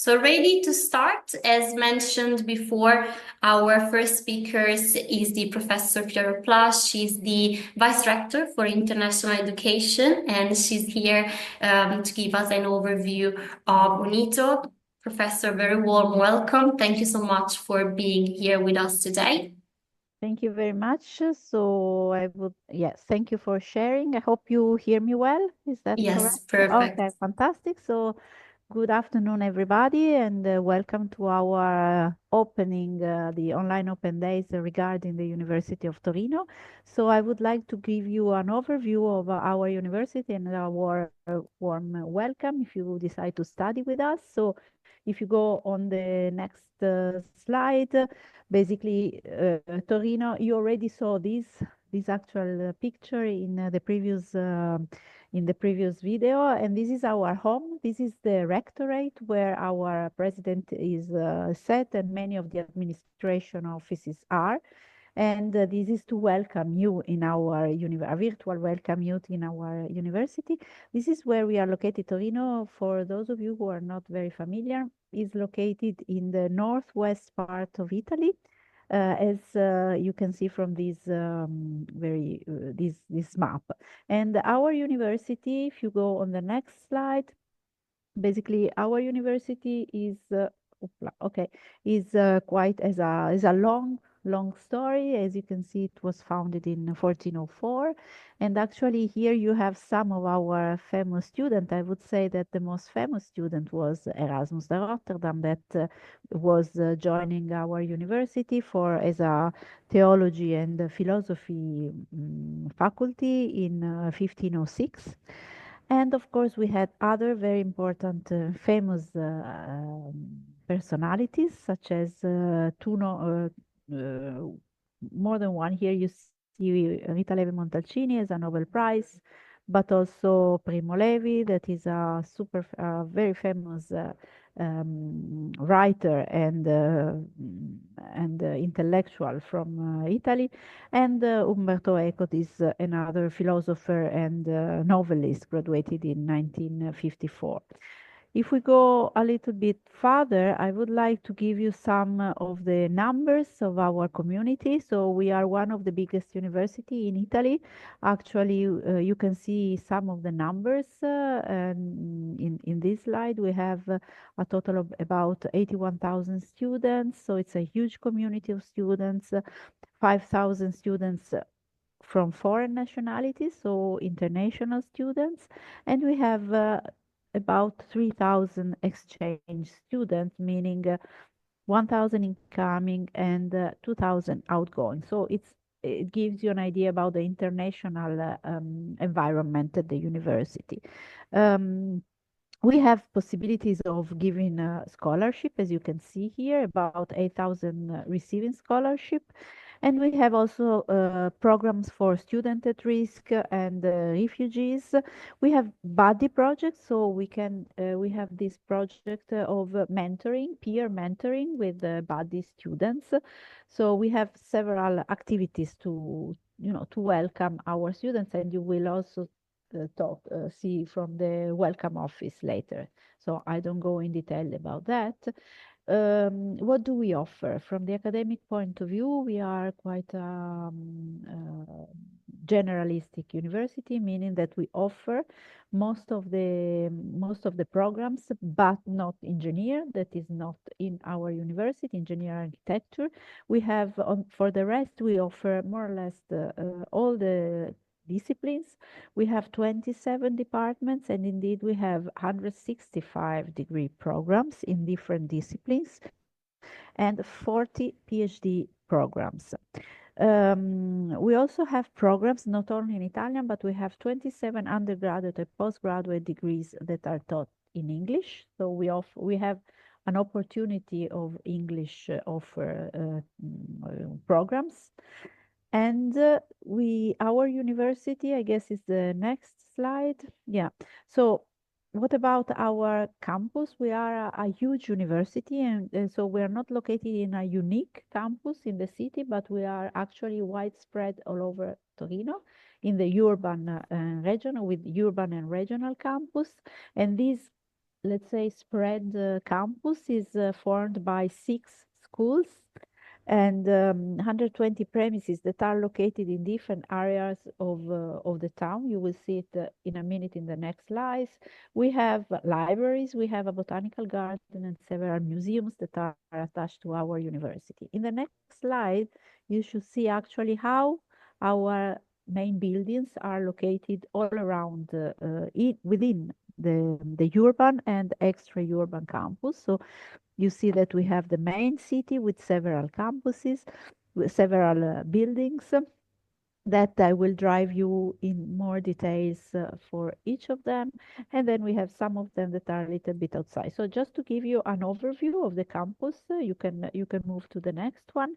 So ready to start? As mentioned before, our first speaker is the Professor Fiora Plas. She's the Vice Rector for International Education, and she's here to give us an overview of UNITO. Professor, very warm welcome. Thank you so much for being here with us today. Thank you very much. Yes, thank you for sharing. I hope you hear me well. Is that Yes, correct? perfect. Okay, fantastic. So, good afternoon, everybody, and welcome to our opening, the online open days regarding the University of Torino. So, I would like to give you an overview of our university and our warm welcome if you decide to study with us. So, if you go on the next slide, basically, Torino, you already saw this actual picture in the previous video, and this is our home. This is the rectorate where our president is set, and many of the administration offices are. And this is to welcome you in our a virtual welcome you in our university. This is where we are located. Torino, for those of you who are not very familiar, is located in the northwest part of Italy. As you can see from this map, and our university, if you go on the next slide, basically our university okay, is quite as a long story. As you can see, it was founded in 1404, and actually here you have some of our famous students. I would say that the most famous student was Erasmus de Rotterdam, that was joining our university for as a theology and philosophy faculty in 1506. And of course, we had other very important, famous personalities, such as more than one. Here you see Rita Levi Montalcini as a Nobel Prize, but also Primo Levi, that is a very famous writer and intellectual from Italy. And Umberto Eco is another philosopher and novelist, graduated in 1954. If we go a little bit further, I would like to give you some of the numbers of our community. So we are one of the biggest university in Italy. Actually, you can see some of the numbers and in this slide. We have a total of about 81,000 students. So it's a huge community of students, 5,000 students from foreign nationalities, so international students, and we have about 3,000 exchange students, meaning 1,000 incoming and 2,000 outgoing. So it gives you an idea about the international environment at the university. Um, we have possibilities of giving scholarship, as you can see here, about 8,000 receiving scholarship. And we have also programs for student at risk and refugees. We have buddy projects, so we have this project of mentoring, peer mentoring with buddy students. So we have several activities to welcome our students, and you will also see from the welcome office later. So I don't go in detail about that. What do we offer? From the academic point of view, we are quite generalistic university, meaning that we offer most of the programs, but not engineer. That is not in our university, engineer architecture. We have for the rest, we offer more or less all the disciplines. We have 27 departments, and indeed we have 165 degree programs in different disciplines and 40 PhD programs. We also have programs not only in Italian, but we have 27 undergraduate and postgraduate degrees that are taught in English. So we have an opportunity of English offer programs. And our university, I guess, is the next slide. Yeah. So what about our campus? We are a huge university, and so we are not located in a unique campus in the city, but we are actually widespread all over Torino in the urban region with urban and regional campus. And this let's say, spread campus is formed by 6 schools and 120 premises that are located in different areas of the town. You will see it in a minute in the next slides. We have libraries, we have a botanical garden and several museums that are attached to our university. In the next slide, you should see actually how our main buildings are located all around within the urban and extra-urban campus. So you see that we have the main city with several campuses, with several buildings that I will drive you in more details for each of them. And then we have some of them that are a little bit outside. So just to give you an overview of the campus, you can move to the next one.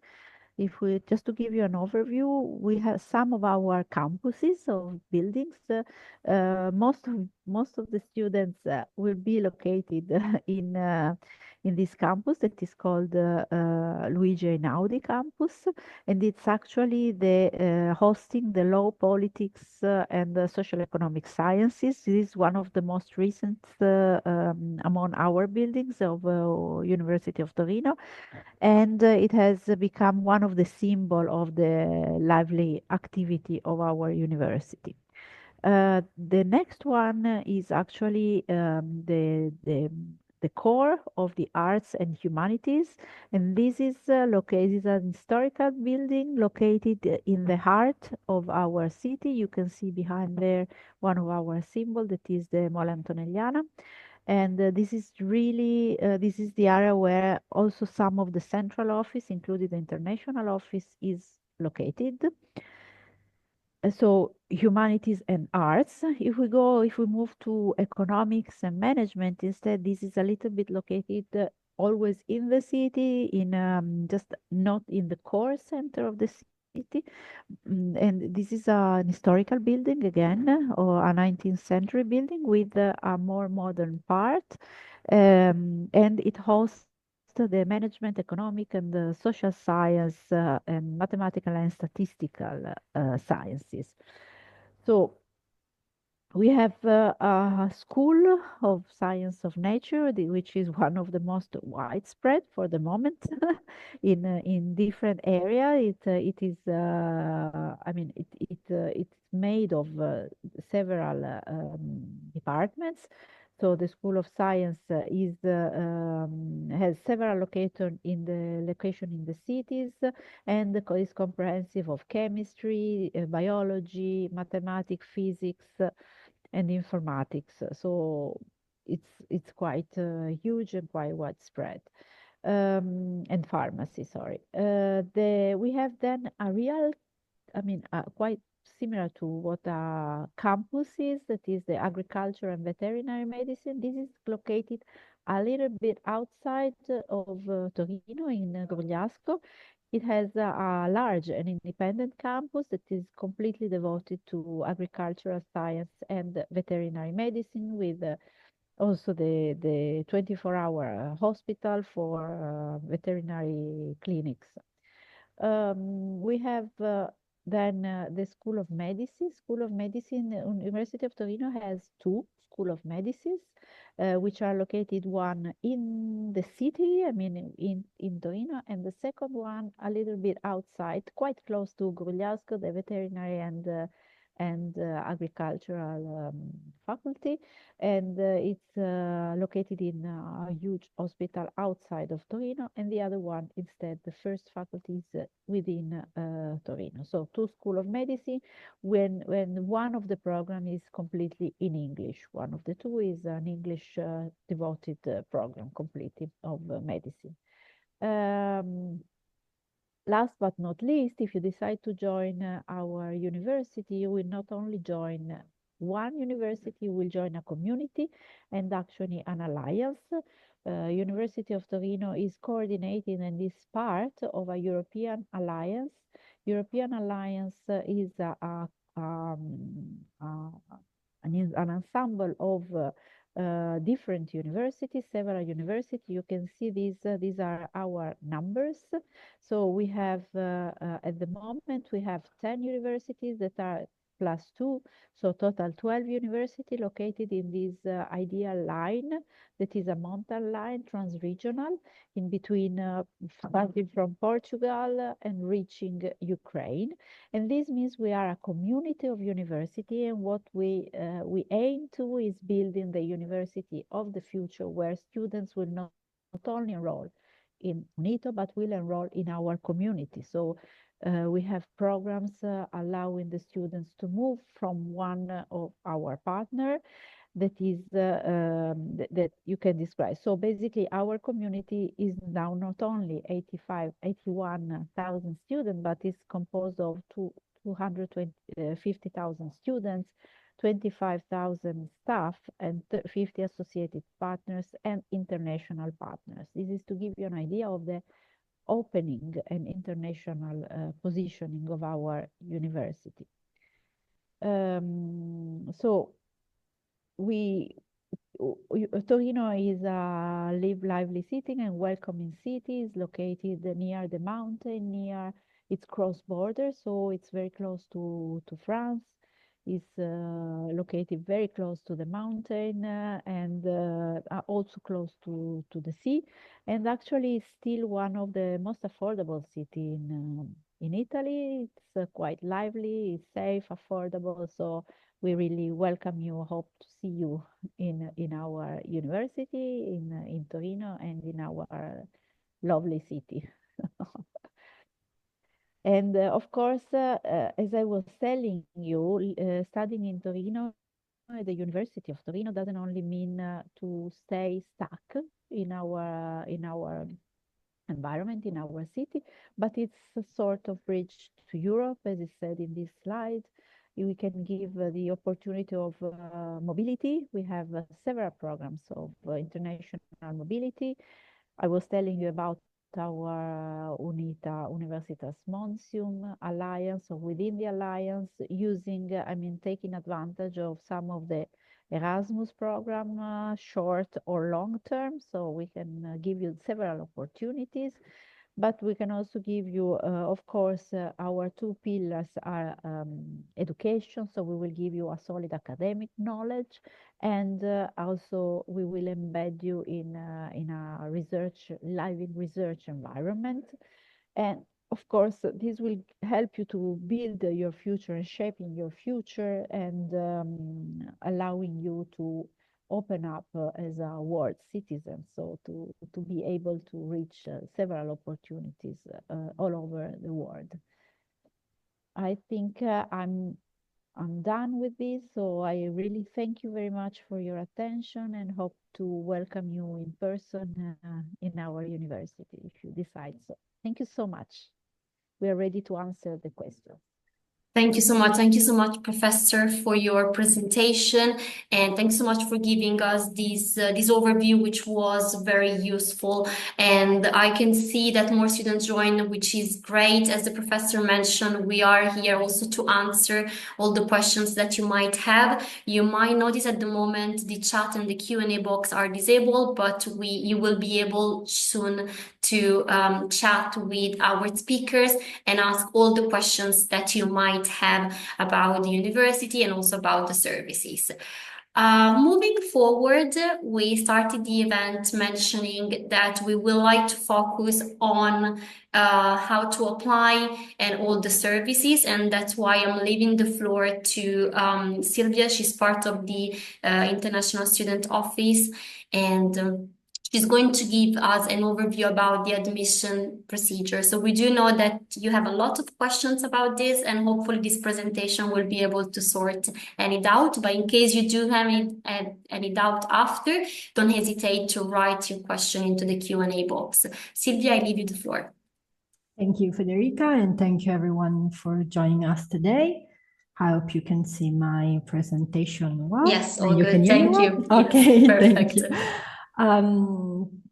If we just to give you an overview, we have some of our campuses of buildings. Most of the students will be located in this campus that is called Luigi Einaudi campus, and it's actually the hosting the law, politics, and the social economic sciences. This is one of the most recent among our buildings of University of Torino, and it has become one of the symbol of the lively activity of our university. The next one is actually the core of the arts and humanities, and this is located an historical building located in the heart of our city. You can see behind there one of our symbol that is the Mole Antonelliana. And this is the area where also some of the central office, including the international office, is located. So humanities and arts. If we move to economics and management instead, this is a little bit located always in the city, in just not in the core center of the city. And this is an historical building again, or a 19th century building with a more modern part. And it hosts the management, economic, and social science and mathematical and statistical sciences. So we have a school of science of nature, which is one of the most widespread for the moment in different area. It is, I mean, it's made of several departments. So the School of Science has several location in the cities, and is comprehensive of chemistry, biology, mathematics, physics, and informatics. So it's quite huge and quite widespread. And pharmacy, sorry. We have then a real, I mean, quite similar to what a campus is, that is the agriculture and veterinary medicine. This is located a little bit outside of Torino in Grugliasco. It has a large and independent campus that is completely devoted to agricultural science and veterinary medicine, with also the 24-hour hospital for veterinary clinics. We have then the School of Medicine. School of Medicine, University of Torino has two School of Medicines, which are located one in the city, I mean in Torino, and the second one a little bit outside, quite close to Grugliasco, the veterinary and agricultural faculty, and it's located in a huge hospital outside of Torino, and the other one instead, the first faculty is within Torino. So two School of Medicine, when one of the program is completely in English. One of the two is an English devoted program completely of medicine. Last but not least, if you decide to join our university, you will not only join one university, you will join a community and actually an alliance. University of Torino is coordinating and is part of a European alliance. European alliance is uh, an ensemble of different universities, several universities. You can see these are our numbers. So we have at the moment we have 10 universities that are plus 2, so total 12 university located in this ideal line that is a mountain line, trans-regional, in between starting from Portugal and reaching Ukraine. And this means we are a community of university, and what we aim to is building the university of the future, where students will not only enroll in UNITO, but will enroll in our community. So we have programs allowing the students to move from one of our partner that is that you can describe. So basically our community is now not only 81,000 students, but is composed of 250,000 students, 25,000 staff, and 50 associated partners and international partners. This is to give you an idea of the opening and international positioning of our university. So Torino is a lively city and welcoming city. It's located near the mountain, near its cross border, so it's very close to France. It's located very close to the mountain and also close to the sea. And actually, it's still one of the most affordable cities in Italy. It's quite lively, it's safe, affordable. So we really welcome you. Hope to see you in our university in Torino and in our lovely city. And of course, as I was telling you, studying in Torino at the University of Torino doesn't only mean to stay stuck in our environment, in our city, but it's a sort of bridge to Europe, as is said in this slide. We can give the opportunity of mobility. We have several programs of international mobility. I was telling you about our Universitas Monsium Alliance, or within the alliance, taking advantage of some of the Erasmus program, short or long term, so we can give you several opportunities. But we can also give you, of course, our two pillars are education, so we will give you a solid academic knowledge, and also we will embed you in a living research environment. And of course, this will help you to build your future and shaping your future and allowing you to open up as a world citizen, so to be able to reach several opportunities all over the world. I think I'm done with this, so I really thank you very much for your attention and hope to welcome you in person in our university if you decide so. Thank you so much. We are ready to answer the questions. Thank you so much. Thank you so much, Professor, for your presentation. And thanks so much for giving us this overview, which was very useful. And I can see that more students join, which is great. As the professor mentioned, we are here also to answer all the questions that you might have. You might notice at the moment the chat and the Q&A box are disabled, but you will be able soon to chat with our speakers and ask all the questions that you might have about the university and also about the services. Moving forward, we started the event mentioning that we would like to focus on how to apply and all the services, and that's why I'm leaving the floor to Silvia. She's part of the International Student Office, and she's going to give us an overview about the admission procedure. So we do know that you have a lot of questions about this, and hopefully this presentation will be able to sort any doubt. But in case you do have any doubt after, don't hesitate to write your question into the Q&A box. Silvia, I leave you the floor. Thank you, Federica, and thank you everyone for joining us today. I hope you can see my presentation well. Yes, all you good. Can hear Thank me you. Well? Okay, yes, thank you.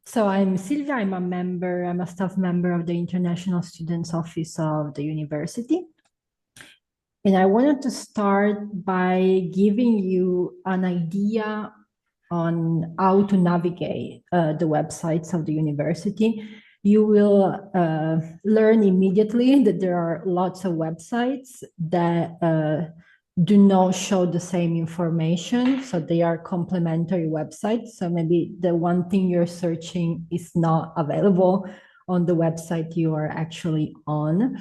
So I'm Silvia, I'm a staff member of the International Students Office of the university. And I wanted to start by giving you an idea on how to navigate the websites of the university. You will learn immediately that there are lots of websites that do not show the same information. So they are complementary websites. So maybe the one thing you're searching is not available on the website you are actually on.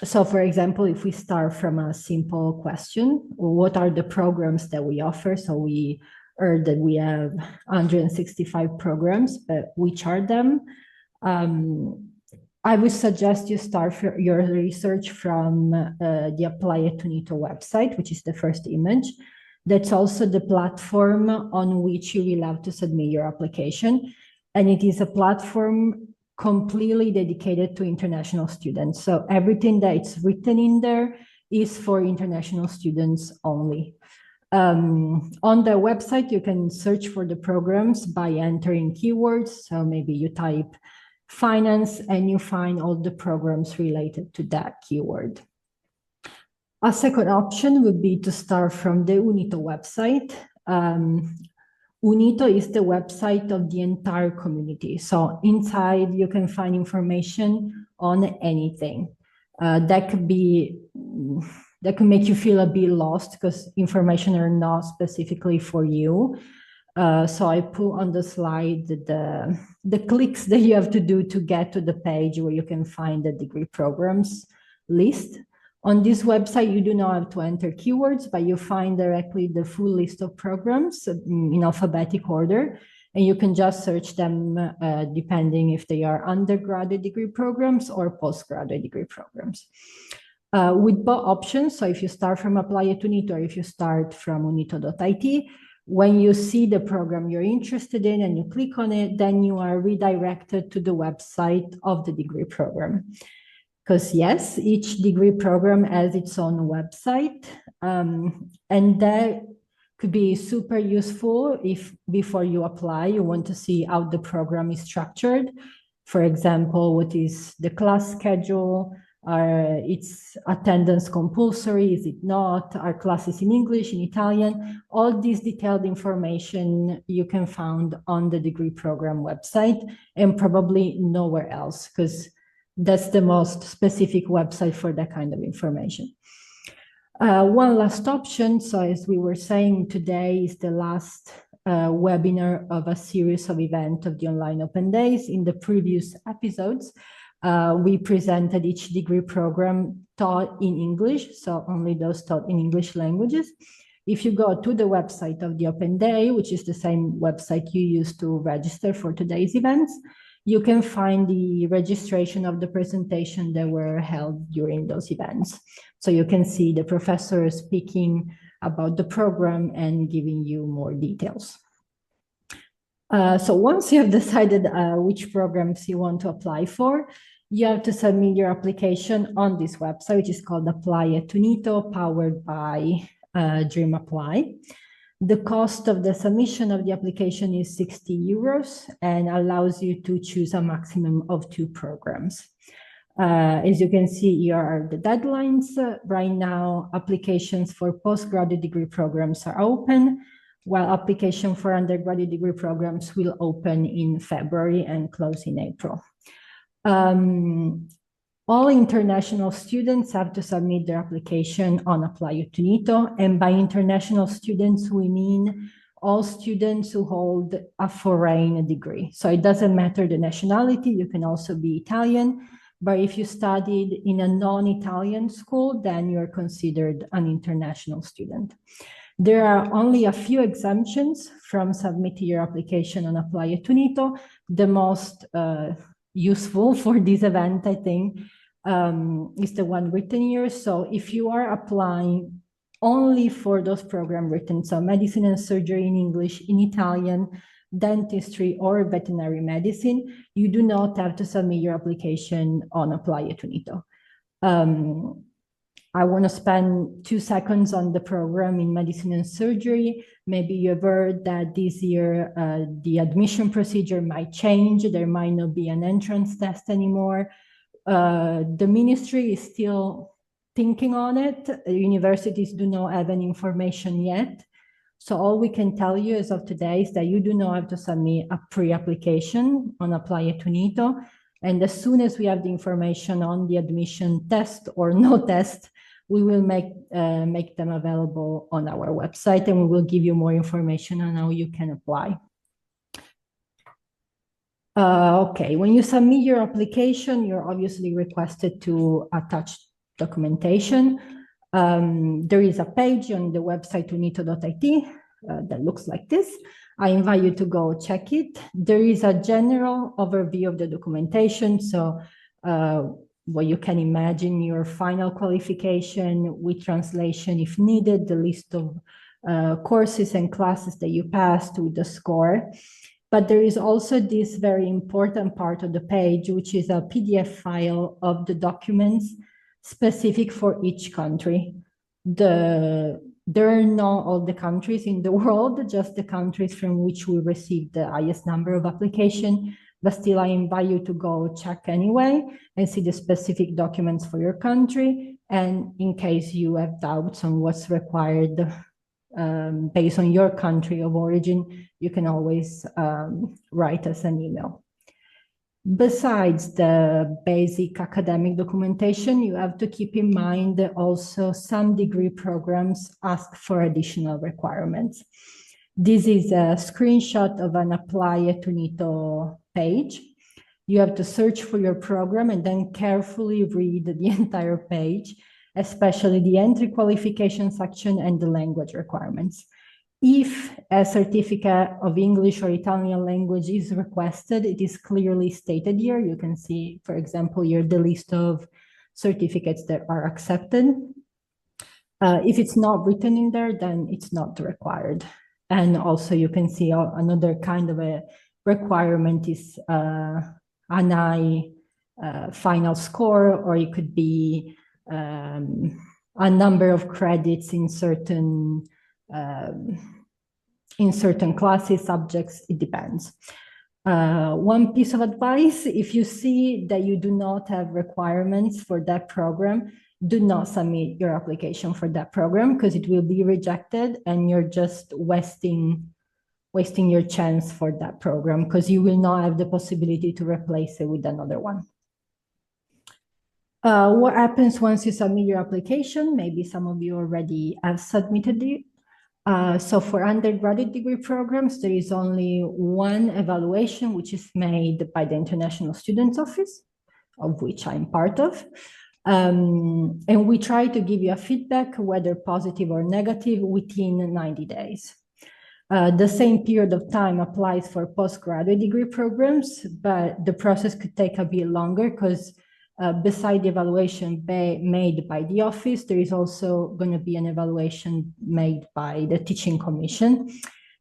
So for example, if we start from a simple question, what are the programs that we offer? So we heard that we have 165 programs, but which are them? I would suggest you start your research from the Apply at Unito website, which is the first image. That's also the platform on which you will have to submit your application. And it is a platform completely dedicated to international students. So everything that's written in there is for international students only. On the website, you can search for the programs by entering keywords. So maybe you type finance and you find all the programs related to that keyword. A second option would be to start from the UNITO website. UNITO is the website of the entire community. So inside you can find information on anything. That could make you feel a bit lost because information are not specifically for you. So I put on the slide the clicks that you have to do to get to the page where you can find the degree programs list. On this website, you do not have to enter keywords, but you find directly the full list of programs in alphabetic order, and you can just search them depending if they are undergraduate degree programs or postgraduate degree programs. With both options, so if you start from Apply at Unito or if you start from unito.it, when you see the program you're interested in and you click on it, then you are redirected to the website of the degree program. Because yes, each degree program has its own website, and that could be super useful if before you apply, you want to see how the program is structured. For example, what is the class schedule? Are its attendance compulsory? Is it not? Are classes in English, in Italian? All this detailed information you can find on the degree program website and probably nowhere else, because that's the most specific website for that kind of information. One last option, so as we were saying, today is the last webinar of a series of events of the Online Open Days. In the previous episodes, we presented each degree program taught in English, so only those taught in English languages. If you go to the website of the Open Day, which is the same website you used to register for today's events, you can find the registration of the presentation that were held during those events. So you can see the professor speaking about the program and giving you more details. So once you have decided which programs you want to apply for, you have to submit your application on this website, which is called Apply at Unito, powered by Dream Apply. The cost of the submission of the application is 60 euros and allows you to choose a maximum of 2 programs. As you can see, here are the deadlines. Right now, applications for postgraduate degree programs are open, while application for undergraduate degree programs will open in February and close in April. All international students have to submit their application on Apply at Unito, and by international students, we mean all students who hold a foreign degree. So it doesn't matter the nationality, you can also be Italian, but if you studied in a non-Italian school, then you're considered an international student. There are only a few exemptions from submitting your application on Apply at Unito. The most useful for this event, I think, is the one written here. So if you are applying only for those programs written, so medicine and surgery in English, in Italian, dentistry, or veterinary medicine, you do not have to submit your application on Apply at Unito. I want to spend 2 seconds on the program in medicine and surgery. Maybe you've heard that this year the admission procedure might change. There might not be an entrance test anymore. The ministry is still thinking on it. Universities do not have any information yet. So all we can tell you as of today is that you do not have to submit a pre-application on Apply at Unito. And as soon as we have the information on the admission test or no test, we will make them available on our website, and we will give you more information on how you can apply. Okay, when you submit your application, you're obviously requested to attach documentation. There is a page on the website unito.it that looks like this. I invite you to go check it. There is a general overview of the documentation. So what you can imagine, your final qualification with translation if needed, the list of courses and classes that you passed with the score. But there is also this very important part of the page, which is a PDF file of the documents specific for each country. There are not all the countries in the world, just the countries from which we received the highest number of applications. But still, I invite you to go check anyway and see the specific documents for your country. And in case you have doubts on what's required based on your country of origin, you can always write us an email. Besides the basic academic documentation, you have to keep in mind that also some degree programs ask for additional requirements. This is a screenshot of an Apply at UNITO page. You have to search for your program and then carefully read the entire page, especially the entry qualification section and the language requirements. If a certificate of English or Italian language is requested, it is clearly stated here. You can see, for example, here the list of certificates that are accepted. If it's not written in there, then it's not required. And also you can see another kind of a requirement is an high final score, or it could be a number of credits in certain classes, subjects, it depends. One piece of advice, if you see that you do not have requirements for that program, do not submit your application for that program, because it will be rejected and you're just wasting your chance for that program, because you will not have the possibility to replace it with another one. What happens once you submit your application? Maybe some of you already have submitted it. So for undergraduate degree programs, there is only one evaluation, which is made by the International Students Office, of which I'm part of. And we try to give you a feedback, whether positive or negative, within 90 days. The same period of time applies for postgraduate degree programs, but the process could take a bit longer because beside the evaluation made by the office, there is also going to be an evaluation made by the teaching commission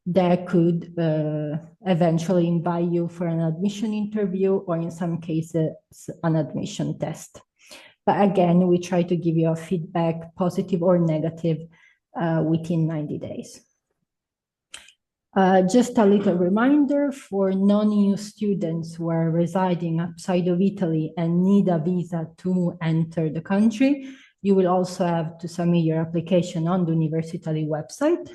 that could eventually invite you for an admission interview, or in some cases, an admission test. But again, we try to give you a feedback, positive or negative, within 90 days. Just a little reminder for non-EU students who are residing outside of Italy and need a visa to enter the country, you will also have to submit your application on the University website,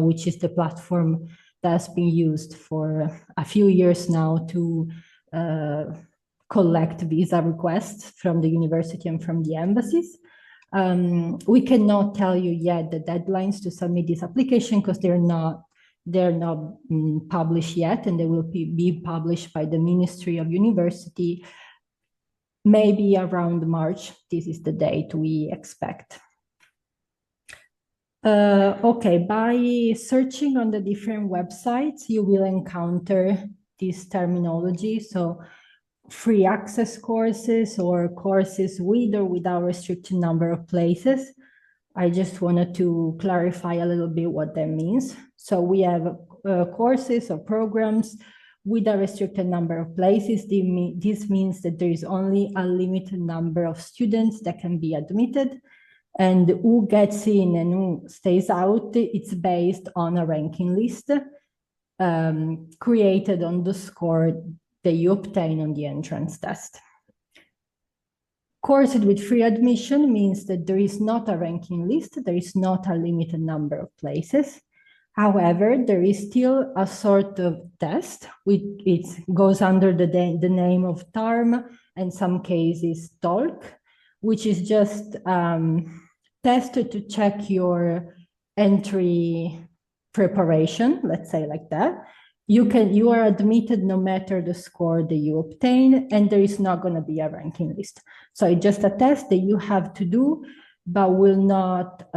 which is the platform that has been used for a few years now to collect visa requests from the university and from the embassies. We cannot tell you yet the deadlines to submit this application because they're not published yet, and they will be published by the Ministry of University maybe around March. This is the date we expect. Okay, by searching on the different websites, you will encounter this terminology. So free access courses or courses with or without restricted number of places. I just wanted to clarify a little bit what that means. So we have courses or programs with a restricted number of places. This means that there is only a limited number of students that can be admitted, and who gets in and who stays out, it's based on a ranking list created on the score that you obtain on the entrance test. Courses with free admission means that there is not a ranking list, there is not a limited number of places. However, there is still a sort of test, which it goes under the name of TARM, and some cases TOLC, which is just test to check your entry preparation, let's say like that. You are admitted no matter the score that you obtain, and there is not going to be a ranking list. So it's just a test that you have to do, but will not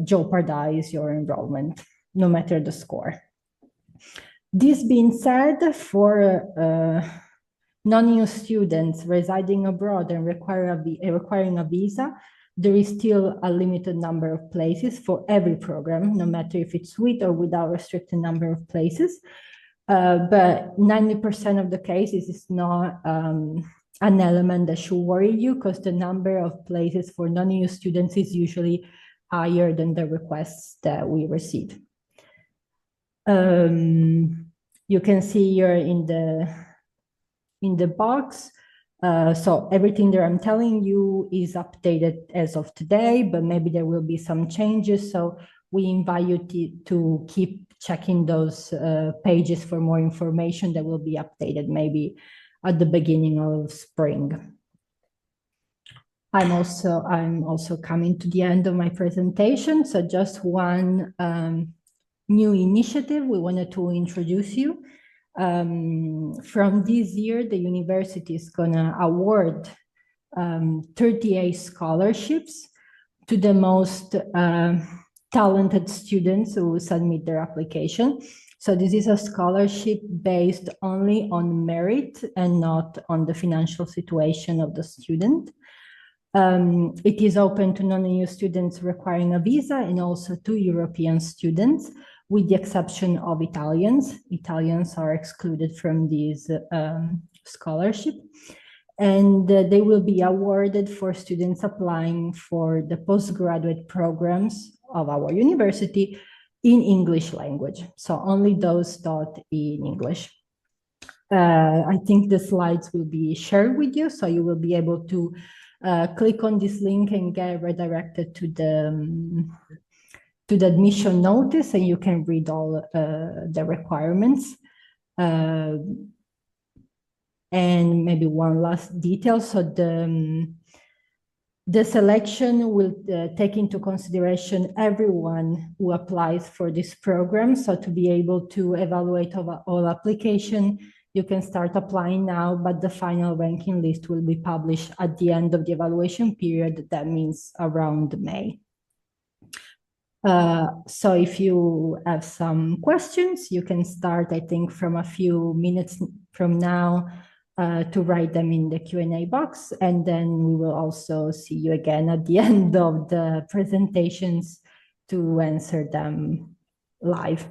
jeopardize your enrollment, no matter the score. This being said, for non-EU students residing abroad and requiring a visa, there is still a limited number of places for every program, no matter if it's with or without restricted number of places. But 90% of the cases is not an element that should worry you, because the number of places for non-EU students is usually higher than the requests that we receive. You can see here in the box. So everything that I'm telling you is updated as of today, but maybe there will be some changes. So we invite you to keep checking those pages for more information that will be updated maybe at the beginning of spring. I'm also coming to the end of my presentation. So just one new initiative we wanted to introduce you. From this year, the university is gonna award 38 scholarships to the most talented students who submit their application. So this is a scholarship based only on merit and not on the financial situation of the student. It is open to non-EU students requiring a visa and also to European students, with the exception of Italians. Italians are excluded from this scholarship. And they will be awarded for students applying for the postgraduate programs of our university in English language. So only those taught in English. I think the slides will be shared with you, so you will be able to click on this link and get redirected to the admission notice, and you can read all the requirements. And maybe one last detail. So the selection will take into consideration everyone who applies for this program. So to be able to evaluate all application, you can start applying now, but the final ranking list will be published at the end of the evaluation period. That means around May. So if you have some questions, you can start, I think, from a few minutes from now to write them in the Q&A box. And then we will also see you again at the end of the presentations to answer them live.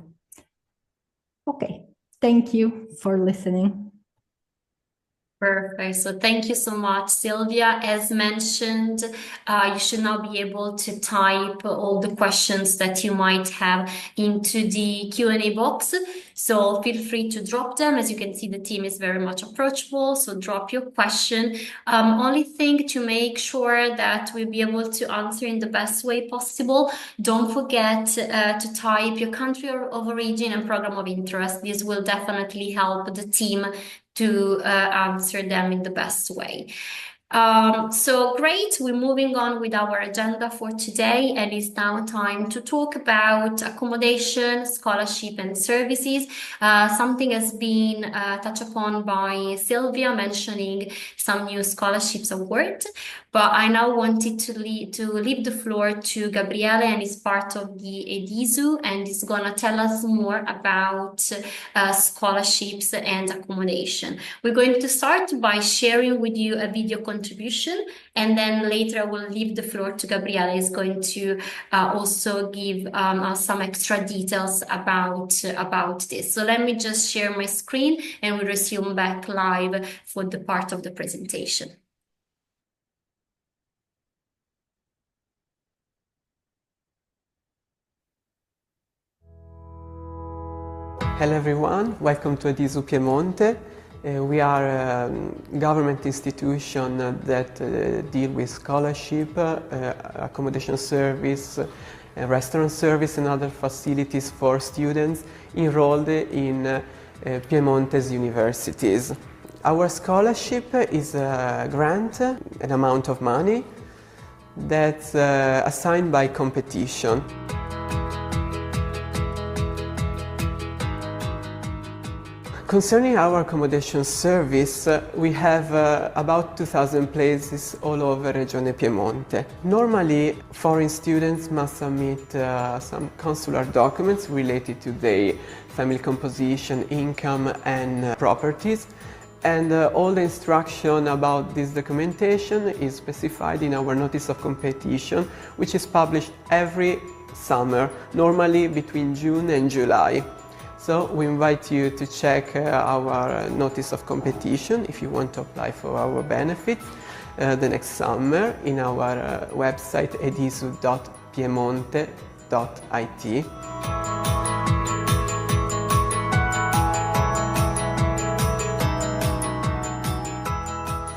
Okay, thank you for listening. Perfect. So thank you so much, Sylvia. As mentioned, you should now be able to type all the questions that you might have into the Q&A box. So feel free to drop them. As you can see, the team is very much approachable. So drop your question. Only thing to make sure that we'll be able to answer in the best way possible. Don't forget to type your country of origin and program of interest. This will definitely help the team to answer them in the best way. So great, we're moving on with our agenda for today, and it's now time to talk about accommodation, scholarship, and services. Something has been touched upon by Sylvia, mentioning some new scholarships award. But I now wanted to leave the floor to Gabriele, and is part of the EDISU, and is gonna tell us more about scholarships and accommodation. We're going to start by sharing with you a video contribution, and then later I will leave the floor to Gabriele, who's going to also give us some extra details about this. So let me just share my screen, and we'll resume back live for the part of the presentation. Hello everyone, welcome to EDISU Piemonte. We are a government institution that deal with scholarship, accommodation service, restaurant service and other facilities for students enrolled in Piemonte's universities. Our scholarship is a grant, an amount of money that's assigned by competition. Concerning our accommodation service, we have about 2,000 places all over Regione Piemonte. Normally, foreign students must submit some consular documents related to their family composition, income and properties. And all the instruction about this documentation is specified in our notice of competition, which is published every summer, normally between June and July. So we invite you to check our notice of competition if you want to apply for our benefits the next summer in our website edisu.piemonte.it.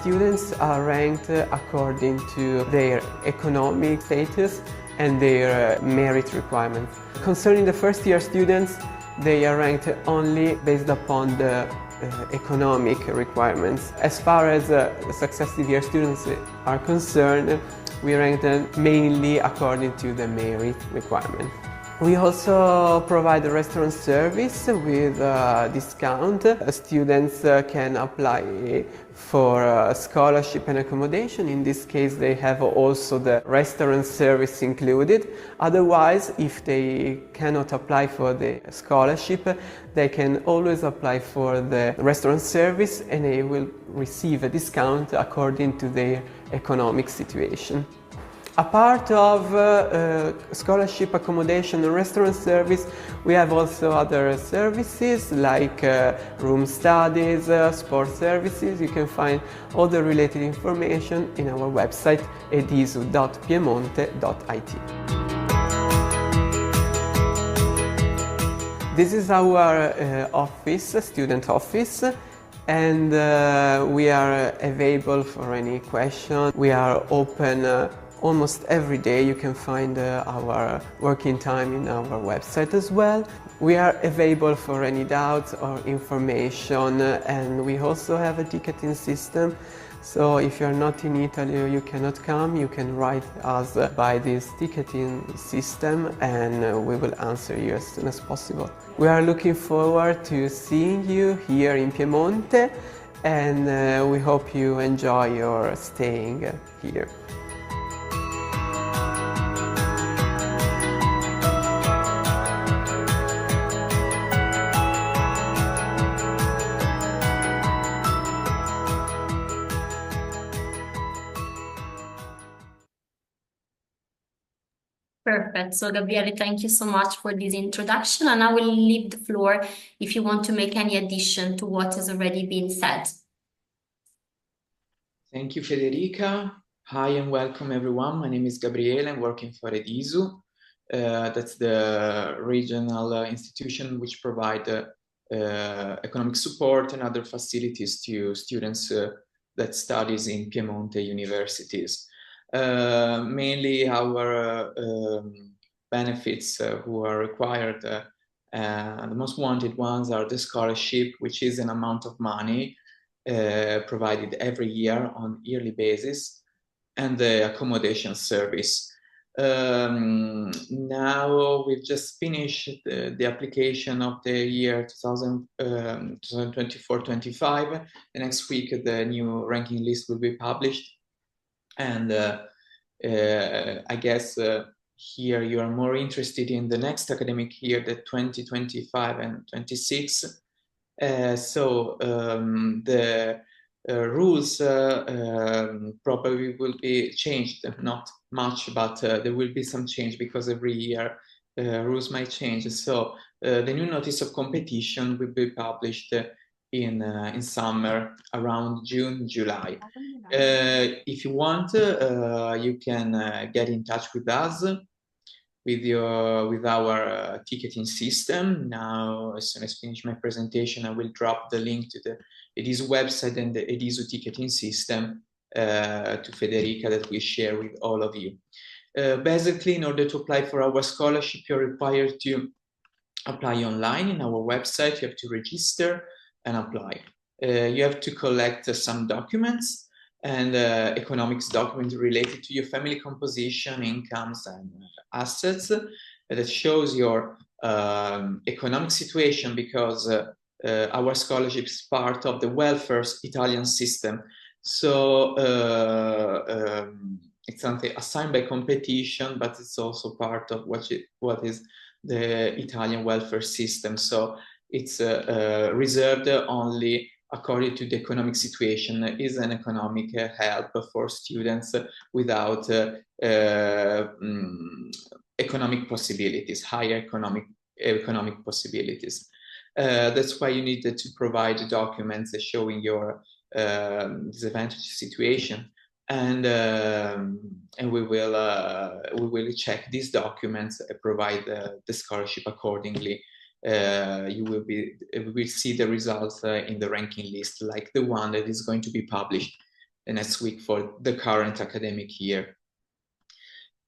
Students are ranked according to their economic status and their merit requirements. Concerning the first year students, they are ranked only based upon the economic requirements. As far as successive year students are concerned, we rank them mainly according to the merit requirement. We also provide a restaurant service with a discount. Students can apply for scholarship and accommodation. In this case, they have also the restaurant service included. Otherwise, if they cannot apply for the scholarship, they can always apply for the restaurant service and they will receive a discount according to their economic situation. A part of scholarship, accommodation and restaurant service, we have also other services like room studies, sport services. You can find all the related information in our website edisu.piemonte.it. This is our office, student office, and we are available for any question. We are open almost every day. You can find our working time in our website as well. We are available for any doubts or information, and we also have a ticketing system. So if you're not in Italy or you cannot come, you can write us by this ticketing system and we will answer you as soon as possible. We are looking forward to seeing you here in Piemonte, and we hope you enjoy your staying here. Perfect. So Gabriele, thank you so much for this introduction, and I will leave the floor if you want to make any addition to what has already been said. Thank you, Federica. Hi and welcome everyone. My name is Gabriele. I'm working for Edisu. That's the regional institution which provide economic support and other facilities to students that studies in Piemonte universities. Mainly our benefits who are required, the most wanted ones are the scholarship, which is an amount of money provided every year on yearly basis, and the accommodation service. Now we've just finished the application of the year 2024-25. The next week the new ranking list will be published, and I guess here you are more interested in the next academic year, the 2025 and 26. So the rules probably will be changed, not much, but there will be some change because every year rules might change. So the new notice of competition will be published in summer, around June, July. If you want, you can get in touch with us with our ticketing system. Now, as soon as I finish my presentation, I will drop the link to the Edisu website and the Edisu ticketing system to Federica that we share with all of you. Basically, in order to apply for our scholarship, you're required to apply online in our website. You have to register and apply. You have to collect some documents. and economics document related to your family composition, incomes, and assets that shows your economic situation, because our scholarship is part of the welfare Italian system. So it's something assigned by competition, but it's also part of what is the Italian welfare system. So it's reserved only according to the economic situation, is an economic help for students without economic possibilities, higher economic possibilities. That's why you need to provide documents showing your disadvantaged situation, and we will check these documents and provide the scholarship accordingly. You will see the results in the ranking list, like the one that is going to be published next week for the current academic year.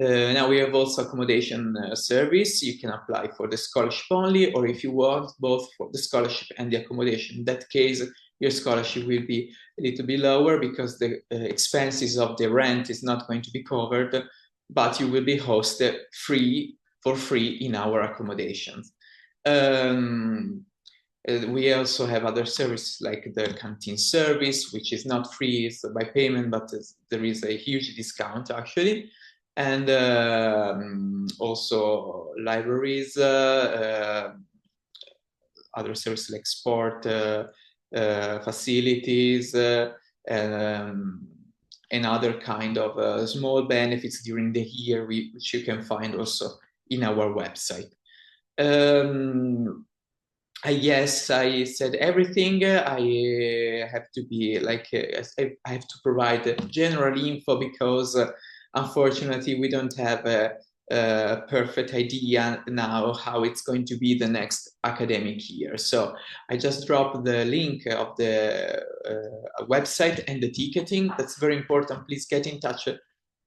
Now we have also accommodation service. You can apply for the scholarship only, or if you want both for the scholarship and the accommodation. In that case, your scholarship will be a little bit lower because the expenses of the rent is not going to be covered, but you will be hosted for free in our accommodations. We also have other services like the canteen service, which is not free, it's by payment, but there is a huge discount actually. And also libraries, other services like sport facilities, and other kind of small benefits during the year, which you can find also in our website. I guess I said everything. I have to be like, I have to provide general info because unfortunately we don't have a perfect idea now how it's going to be the next academic year. So I just dropped the link of the website and the ticketing. That's very important. Please get in touch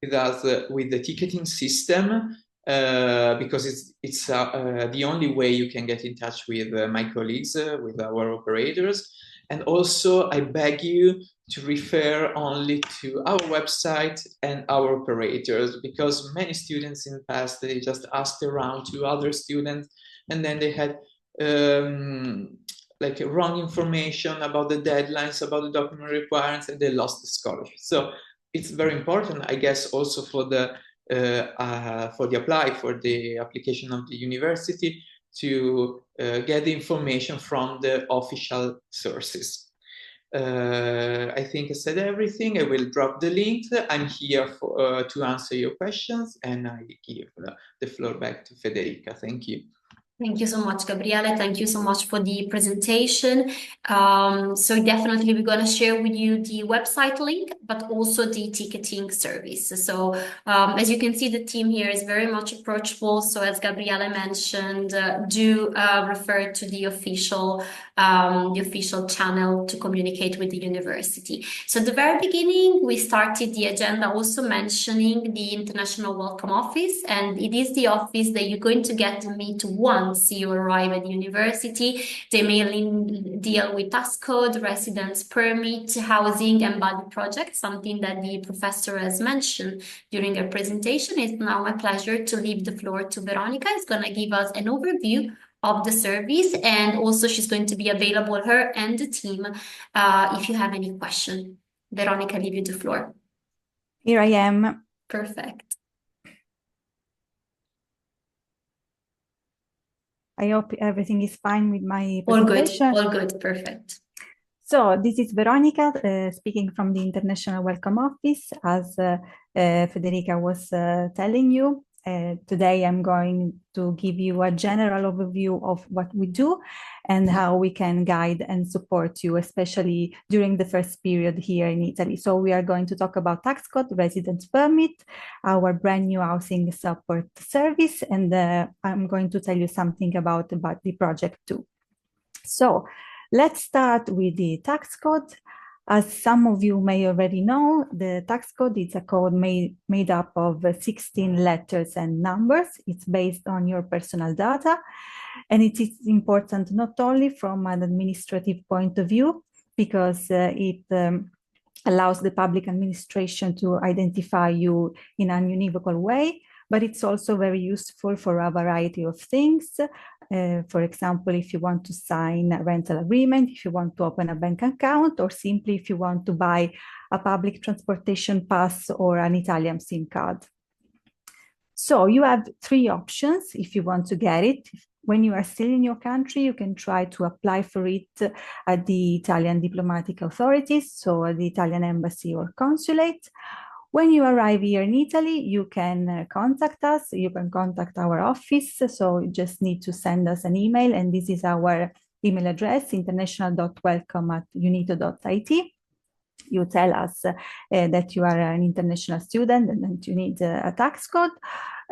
with us with the ticketing system, because it's the only way you can get in touch with my colleagues, with our operators. And also, I beg you to refer only to our website and our operators, because many students in the past, they just asked around to other students, and then they had like wrong information about the deadlines, about the document requirements, and they lost the scholarship. So it's very important, I guess, also for the application of the university to get the information from the official sources. I think I said everything. I will drop the link. I'm here to answer your questions, and I give the floor back to Federica. Thank you. Thank you so much, Gabriele. Thank you so much for the presentation. So definitely we're going to share with you the website link, but also the ticketing service. So as you can see, the team here is very much approachable. So as Gabriele mentioned, do refer to the official channel to communicate with the university. So at the very beginning, we started the agenda also mentioning the International Welcome Office, and it is the office that you're going to get to meet once you arrive at the university. They mainly deal with tax code, residence permit, housing, and body projects, something that the professor has mentioned during her presentation. It's now my pleasure to leave the floor to Veronica. It's going to give us an overview of the service, and also she's going to be available, her and the team, if you have any question. Veronica, I leave you the floor. Here I am. Perfect. I hope everything is fine with my presentation. All good, perfect. So this is Veronica speaking from the International Welcome Office. As Federica was telling you, today I'm going to give you a general overview of what we do and how we can guide and support you, especially during the first period here in Italy. So we are going to talk about tax code, residence permit, our brand new housing support service, and I'm going to tell you something about the project too. So let's start with the tax code. As some of you may already know, the tax code is a code made up of 16 letters and numbers. It's based on your personal data, and it is important not only from an administrative point of view, because it allows the public administration to identify you in an unequivocal way, but it's also very useful for a variety of things. For example, if you want to sign a rental agreement, if you want to open a bank account, or simply if you want to buy a public transportation pass or an Italian SIM card. So you have three options if you want to get it. When you are still in your country, you can try to apply for it at the Italian diplomatic authorities, so at the Italian embassy or consulate. When you arrive here in Italy, you can contact us, you can contact our office, so you just need to send us an email, and this is our email address, international.welcome@unito.it. You tell us that you are an international student and that you need a tax code.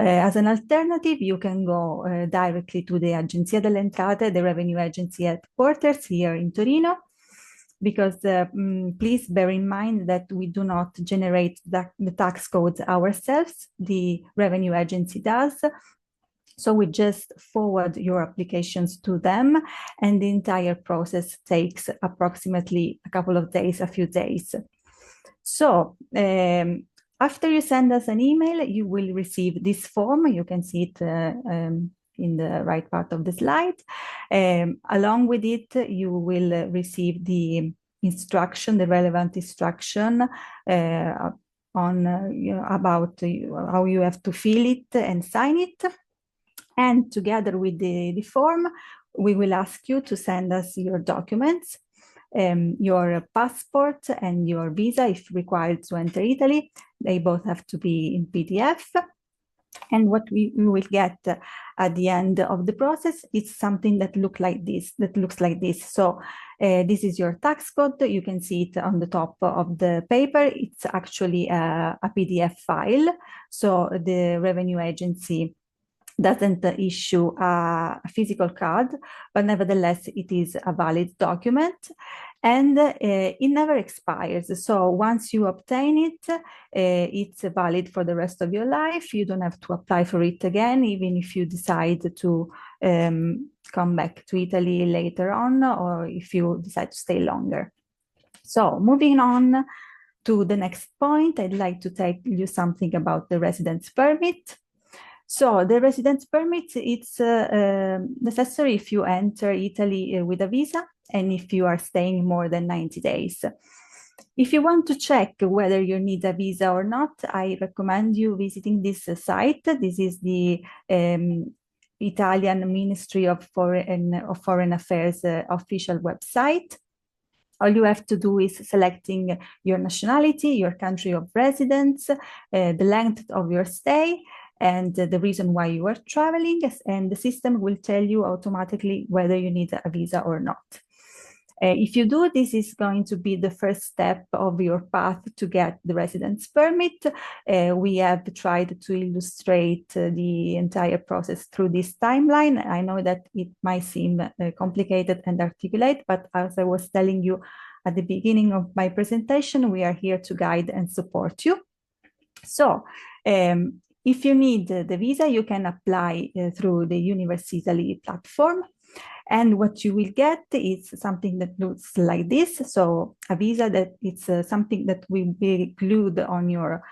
As an alternative, you can go directly to the Agenzia delle Entrate, the revenue agency headquarters here in Torino, because please bear in mind that we do not generate the tax codes ourselves, the revenue agency does. So we just forward your applications to them, and the entire process takes approximately a couple of days, a few days. So after you send us an email, you will receive this form. You can see it in the right part of the slide. Along with it, you will receive the instruction, the relevant instruction about how you have to fill it and sign it. And together with the form, we will ask you to send us your documents, your passport and your visa if required to enter Italy. They both have to be in PDF. And what we will get at the end of the process is something that looks like this. So this is your tax code. You can see it on the top of the paper. It's actually a PDF file. So the revenue agency doesn't issue a physical card, but nevertheless, it is a valid document, and it never expires. So once you obtain it, it's valid for the rest of your life. You don't have to apply for it again, even if you decide to come back to Italy later on, or if you decide to stay longer. So moving on to the next point, I'd like to tell you something about the residence permit. So the residence permit, it's necessary if you enter Italy with a visa and if you are staying more than 90 days. If you want to check whether you need a visa or not, I recommend you visiting this site. This is the Italian Ministry of Foreign Affairs official website. All you have to do is selecting your nationality, your country of residence, the length of your stay, and the reason why you are traveling, and the system will tell you automatically whether you need a visa or not. If you do, this is going to be the first step of your path to get the residence permit. We have tried to illustrate the entire process through this timeline. I know that it might seem complicated and articulate, but as I was telling you at the beginning of my presentation, we are here to guide and support you. So, if you need the visa, you can apply through the University Italy platform. And what you will get is something that looks like this. So a visa that it's something that will be glued on your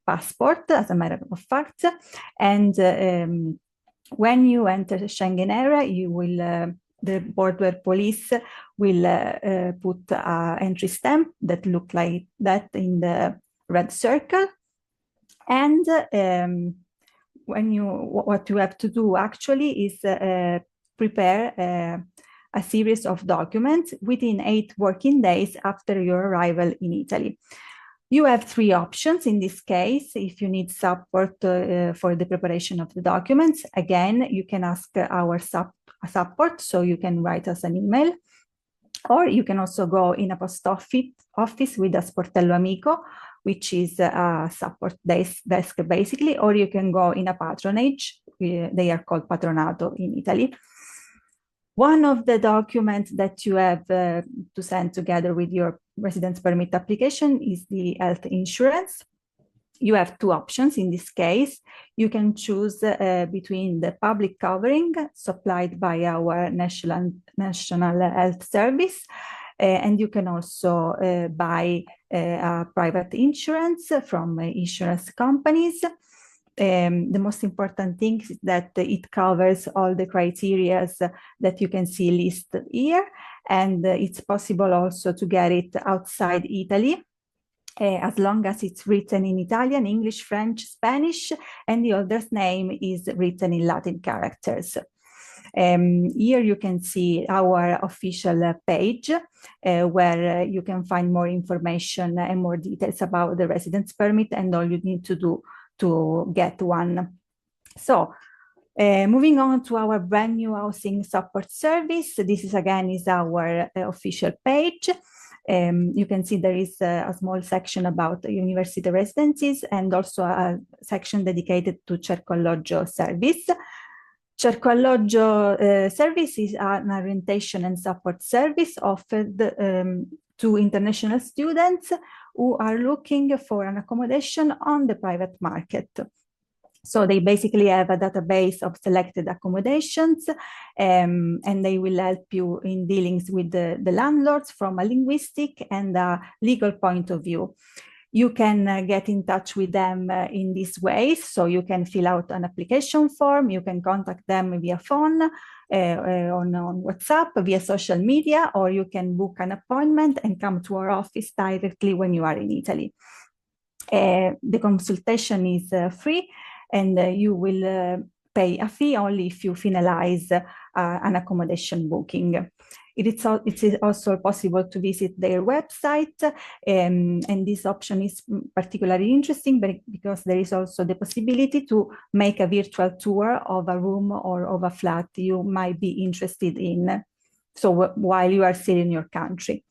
passport, as a matter of fact. And when you enter the Schengen area, you will the border police will put an entry stamp that look like that in the red circle. And what you have to do actually is prepare a series of documents within 8 working days after your arrival in Italy. You have 3 options in this case. If you need support for the preparation of the documents, again, you can ask our support, so you can write us an email, or you can also go in a post office with a sportello amico, which is a support desk basically, or you can go in a patronage. They are called patronato in Italy. One of the documents that you have to send together with your residence permit application is the health insurance. You have 2 options in this case. You can choose between the public covering supplied by our National Health Service, And you can also buy a private insurance from insurance companies. The most important thing is that it covers all the criteria that you can see listed here, and it's possible also to get it outside Italy, as long as it's written in Italian, English, French, Spanish, and the holder's name is written in Latin characters. Here you can see our official page where you can find more information and more details about the residence permit and all you need to do to get one. So moving on to our brand new housing support service. This is again our official page. You can see there is a small section about university residencies and also a section dedicated to Cerco Alloggio service. Cerco Alloggio service is an orientation and support service offered to international students who are looking for an accommodation on the private market. So they basically have a database of selected accommodations, and they will help you in dealings with the landlords from a linguistic and a legal point of view. You can get in touch with them in these ways. So you can fill out an application form, you can contact them via phone, on WhatsApp, via social media, or you can book an appointment and come to our office directly when you are in Italy. The consultation is free, and you will pay a fee only if you finalize an accommodation booking. It is also possible to visit their website, and this option is particularly interesting because there is also the possibility to make a virtual tour of a room or of a flat you might be interested in, so while you are still in your country.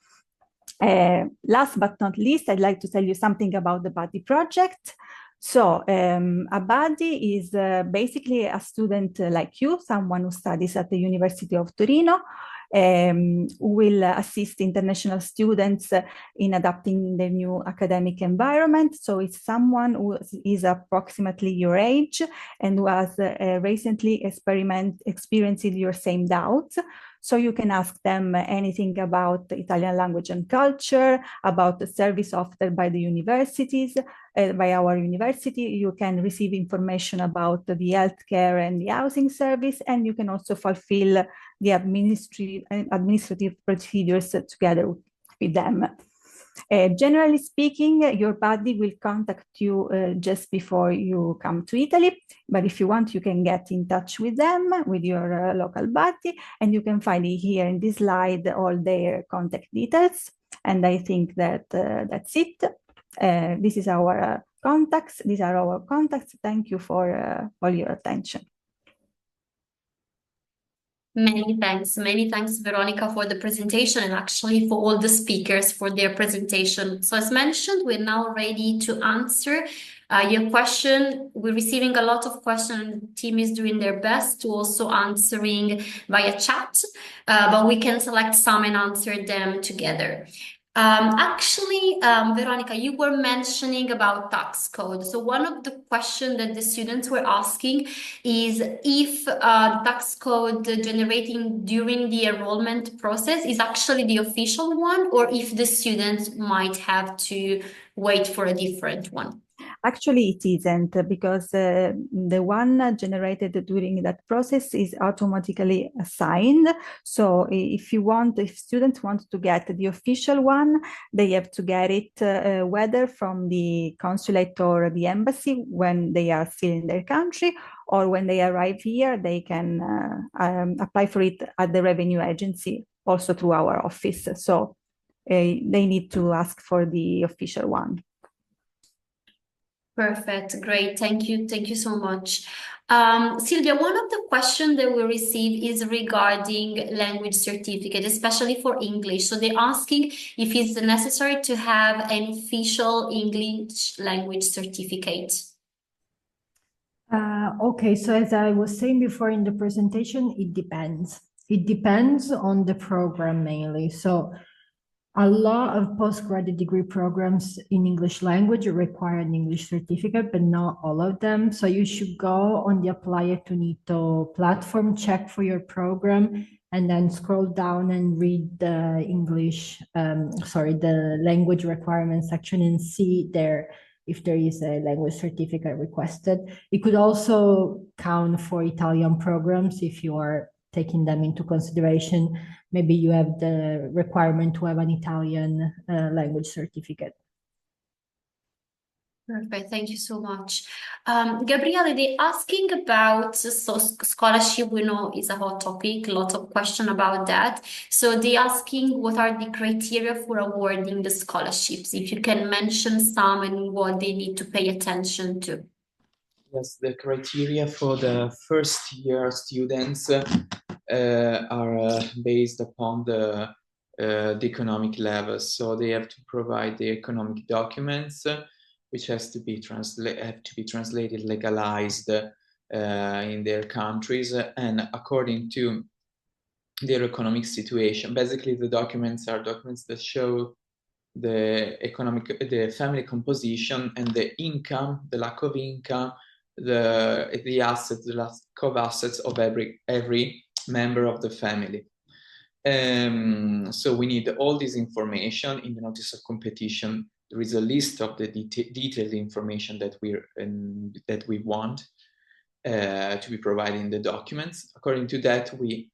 Last but not least, I'd like to tell you something about the Buddy project. So a buddy is basically a student like you, someone who studies at the University of Torino, who will assist international students in adapting their new academic environment. So it's someone who is approximately your age and who has recently experienced your same doubts. So you can ask them anything about the Italian language and culture, about the service offered by the universities, by our university. You can receive information about the healthcare and the housing service, and you can also fulfill the administrative procedures together with them. Generally speaking, your buddy will contact you just before you come to Italy. But if you want, you can get in touch with them, with your local buddy, and you can find here in this slide all their contact details. And I think that that's it. This is our contacts. These are our contacts. Thank you for all your attention. Many thanks, Veronica, for the presentation, and actually for all the speakers for their presentation. So as mentioned, we're now ready to answer your question. We're receiving a lot of questions. The team is doing their best to also answering via chat, but we can select some and answer them together. Veronica, you were mentioning about tax code. So one of the questions that the students were asking is if tax code generating during the enrollment process is actually the official one, or if the students might have to wait for a different one. Actually, it isn't, because the one generated during that process is automatically assigned. So if students want to get the official one, they have to get it whether from the consulate or the embassy when they are still in their country, or when they arrive here, they can apply for it at the revenue agency, also through our office. So they need to ask for the official one. Perfect. Great. Thank you so much. Silvia, one of the questions that we receive is regarding language certificate, especially for English. So they're asking if it's necessary to have an official English language certificate. Okay, so as I was saying before in the presentation, it depends. It depends on the program mainly. So a lot of postgraduate degree programs in English language require an English certificate, but not all of them. So you should go on the Apply at Unito platform, check for your program, and then scroll down and read the the language requirements section and see there if there is a language certificate requested. It could also count for Italian programs if you are taking them into consideration. Maybe you have the requirement to have an Italian language certificate. Perfect, thank you so much. Gabriele, they're asking about scholarship. We know is a hot topic, lots of questions about that. So they're asking what are the criteria for awarding the scholarships, if you can mention some and what they need to pay attention to. Yes, the criteria for the first year students are based upon the economic levels. So they have to provide the economic documents, which have to be translated, legalized in their countries, and according to their economic situation. Basically, the documents are documents that show the family composition and the income, the lack of income, the assets, the lack of assets of every member of the family. So we need all this information in the notice of competition. There is a list of the detailed information that we want to be provided in the documents. According to that, we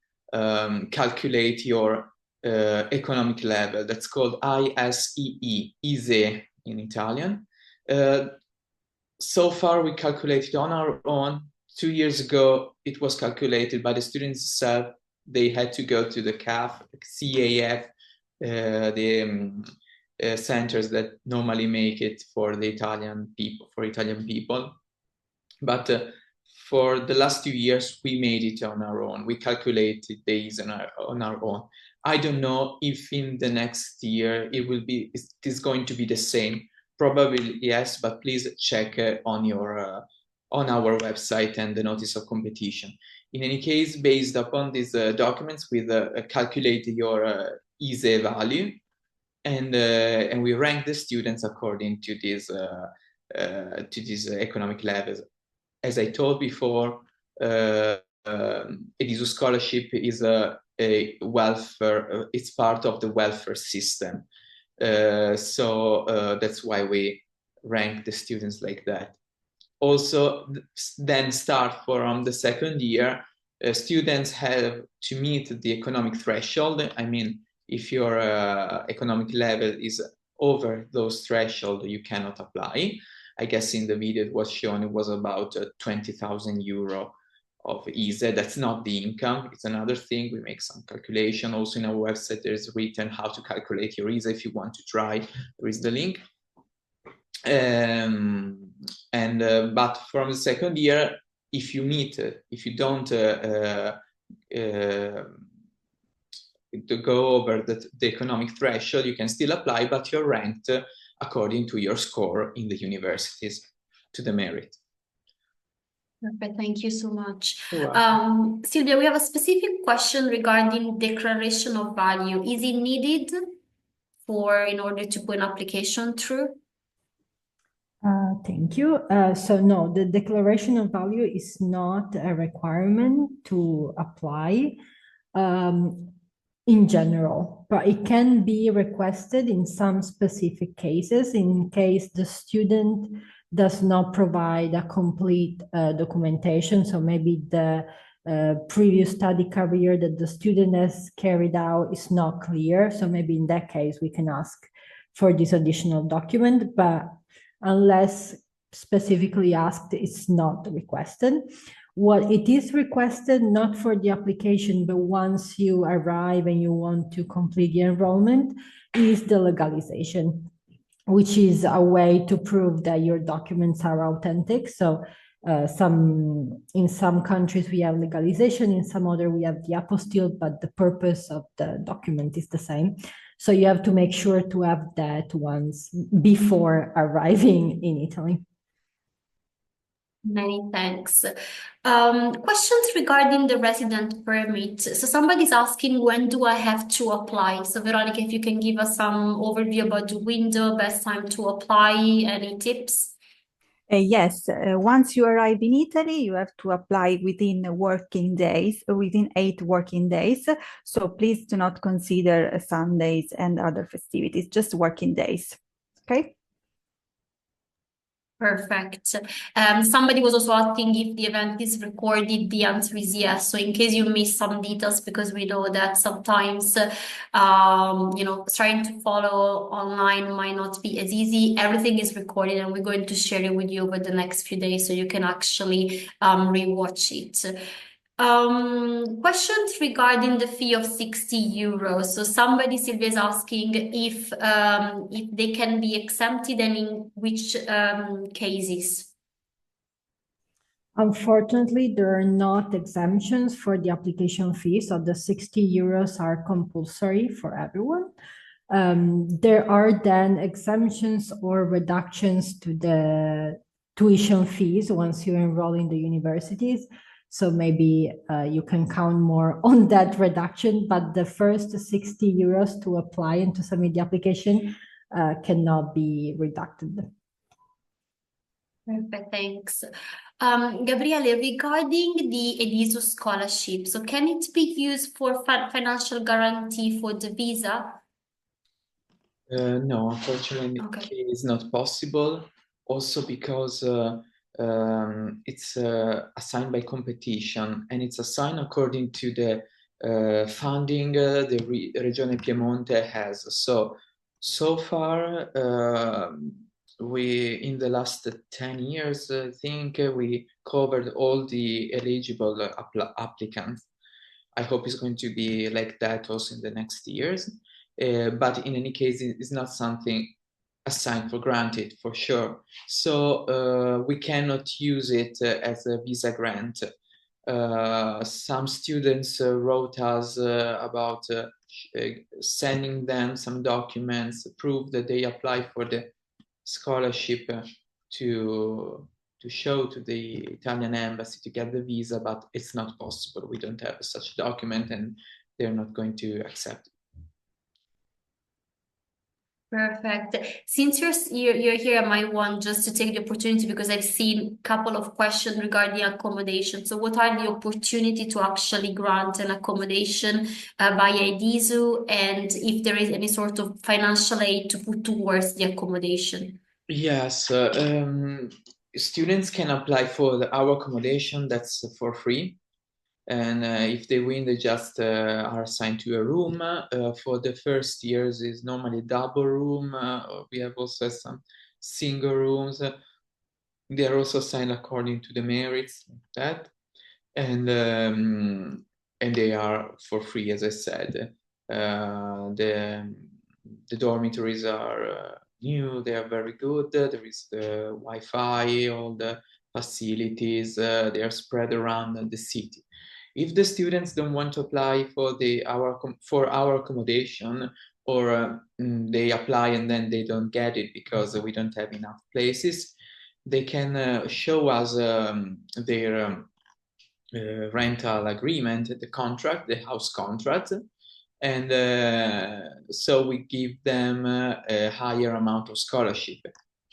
calculate your economic level. That's called ISEE in Italian. So far, we calculated on our own. 2 years ago, it was calculated by the students themselves. They had to go to the CAF, centers that normally make it for the Italian people. But for the last 2 years, we made it on our own. We calculated these on our own. I don't know if in the next year it is going to be the same. Probably yes, but please check on our website and the notice of competition. In any case, based upon these documents, we calculate your ISEE value, and we rank the students according to these economic levels. As I told before, EDISU scholarship is a welfare. It's part of the welfare system. So that's why we rank the students like that. Also, then start from the second year, students have to meet the economic threshold. I mean, if your economic level is over those thresholds, you cannot apply. I guess in the video it was shown it was about 20,000 euro of ISEE. That's not the income. It's another thing. We make some calculation. Also in our website, there's written how to calculate your ISEE. If you want to try, there is the link. But from the second year, if you don't to go over the economic threshold, you can still apply, but you're ranked according to your score in the universities, to the merit. Perfect, thank you so much. You're welcome. Silvia, we have a specific question regarding declaration of value. Is it needed in order to put an application through? Thank you. So no, the declaration of value is not a requirement to apply in general, but it can be requested in some specific cases in case the student does not provide a complete documentation. So maybe the previous study career that the student has carried out is not clear. So maybe in that case, we can ask for this additional document, but unless specifically asked, it's not requested. What it is requested, not for the application, but once you arrive and you want to complete the enrollment, is the legalization, which is a way to prove that your documents are authentic. So in some countries we have legalization, in some other we have the apostille, but the purpose of the document is the same. So you have to make sure to have that once before arriving in Italy. Many thanks. Questions regarding the resident permit. So somebody's asking, when do I have to apply? So Veronica, if you can give us some overview about the window, best time to apply, any tips? Yes, once you arrive in Italy, you have to apply within working days, within 8 working days. So please do not consider Sundays and other festivities, just working days. Okay. Perfect. Somebody was also asking if the event is recorded. The answer is yes. So in case you miss some details, because we know that sometimes, trying to follow online might not be as easy. Everything is recorded, and we're going to share it with you over the next few days so you can actually rewatch it. Questions regarding the fee of 60 euros. So somebody, Sylvia, is asking if they can be exempted and in which cases. Unfortunately, there are not exemptions for the application fee, so the 60 euros are compulsory for everyone. There are then exemptions or reductions to the tuition fees once you enroll in the universities. So maybe you can count more on that reduction, but the first 60 euros to apply and to submit the application cannot be reducted. Perfect, thanks. Gabriele, regarding the EDISU scholarship, so can it be used for financial guarantee for the visa? No, unfortunately, Okay. it's not possible. Also because it's assigned by competition, and it's assigned according to the funding the Regione Piemonte has. So far, we in the last 10 years, I think we covered all the eligible applicants. I hope it's going to be like that also in the next years. But in any case, it's not something assigned for granted, for sure. So we cannot use it as a visa grant. Some students wrote us about sending them some documents, proof that they apply for the scholarship to show to the Italian embassy to get the visa, but it's not possible. We don't have such document, and they're not going to accept it. Perfect. Since you're here, I might want just to take the opportunity because I've seen a couple of questions regarding accommodation. So what are the opportunity to actually grant an accommodation via EDISU, and if there is any sort of financial aid to put towards the accommodation? Yes, students can apply for our accommodation. That's for free. And if they win, they just are assigned to a room. For the first years is normally double room. We have also some single rooms. They are also assigned according to the merits, like that. And they are for free, as I said. The dormitories are new. They are very good. There is the Wi-Fi, all the facilities. They are spread around the city. If the students don't want to apply for our accommodation, or they apply and then they don't get it because we don't have enough places, they can show us their rental agreement, the contract, the house contract, and so we give them a higher amount of scholarship.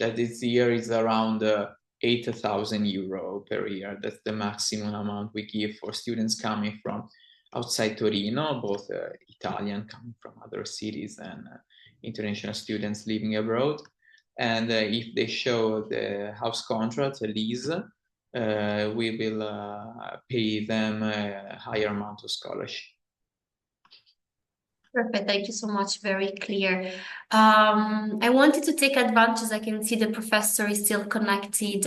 That this year is around 8,000 euro per year. That's the maximum amount we give for students coming from outside Torino, both Italian coming from other cities and international students living abroad. And if they show the house contract, a lease, we will pay them a higher amount of scholarship. Perfect. Thank you so much. Very clear. I wanted to take advantage. I can see the professor is still connected.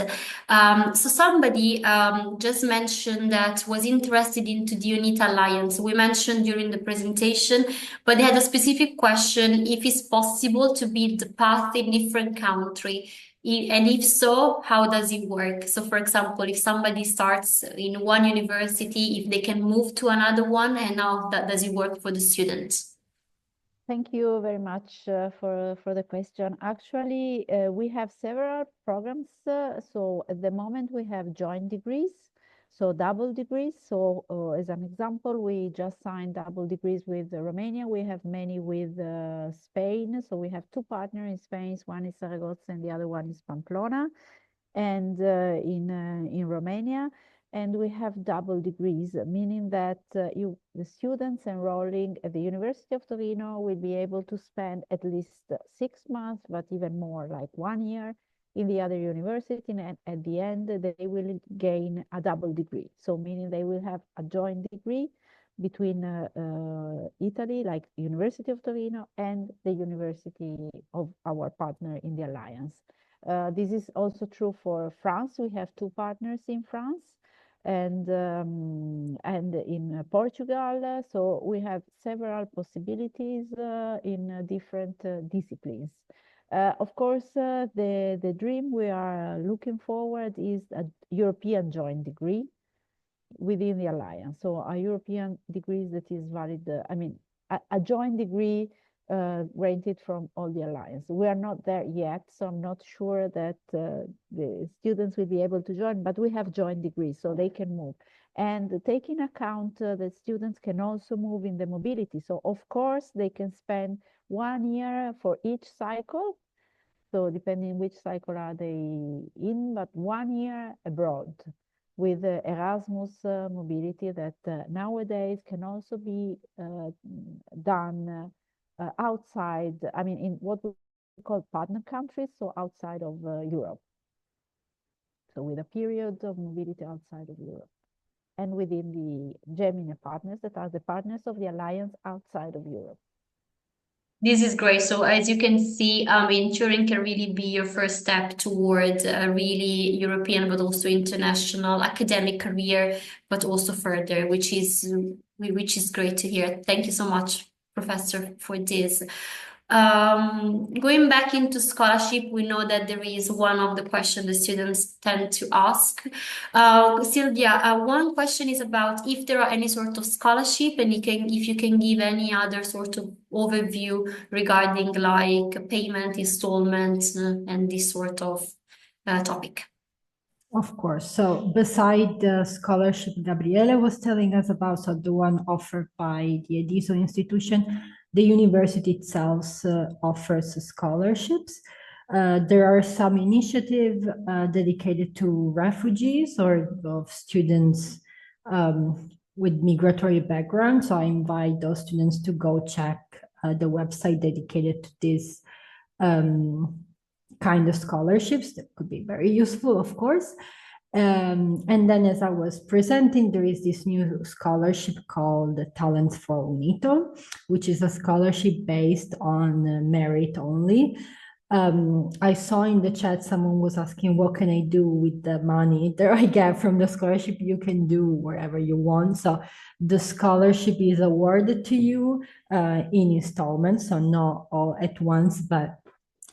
So somebody just mentioned that was interested into the UNITA Alliance. We mentioned during the presentation, but they had a specific question if it's possible to build the path in different country. And if so, how does it work? So, for example, if somebody starts in one university, if they can move to another one, and how does it work for the students? Thank you very much for the question. Actually, we have several programs. So at the moment we have joint degrees, so double degrees. So as an example, we just signed double degrees with Romania. We have many with Spain. So we have two partners in Spain. One is Zaragoza and the other one is Pamplona. and in Romania. And we have double degrees, meaning that the students enrolling at the University of Torino will be able to spend at least 6 months, but even more, like 1 year, in the other university, and at the end they will gain a double degree. So meaning they will have a joint degree between Italy, like University of Torino, and the University of our partner in the Alliance. This is also true for France. We have 2 partners in France and in Portugal. So we have several possibilities in different disciplines. Of course, the dream we are looking forward is a European joint degree within the Alliance. So a European degree that is valid, a joint degree granted from all the Alliance. We are not there yet, so I'm not sure that the students will be able to join, but we have joint degrees, so they can move. And taking account that students can also move in the mobility. So of course, they can spend 1 year for each cycle. So depending which cycle are they in, but 1 year abroad with Erasmus mobility that nowadays can also be done outside, in what we call partner countries, so outside of Europe. So with a period of mobility outside of Europe. And within the Gemini partners that are the partners of the Alliance outside of Europe. This is great. So as you can see, Turing can really be your first step towards a really European, but also international academic career, but also further, which is great to hear. Thank you so much, Professor, for this. Going back into scholarship, we know that there is one of the questions the students tend to ask. Sylvia, one question is about if there are any sort of scholarship, and if you can give any other sort of overview regarding like payment installments and this sort of topic. Of course. So beside the scholarship Gabriele was telling us about, so the one offered by the EDISO institution, the university itself offers scholarships. There are some initiatives dedicated to refugees or of students with migratory background. So I invite those students to go check the website dedicated to this kind of scholarships that could be very useful, of course. And then as I was presenting, there is this new scholarship called Talents for UNITO, which is a scholarship based on merit only. I saw in the chat someone was asking, what can I do with the money that I get from the scholarship? You can do wherever you want. So the scholarship is awarded to you in installments, so not all at once, but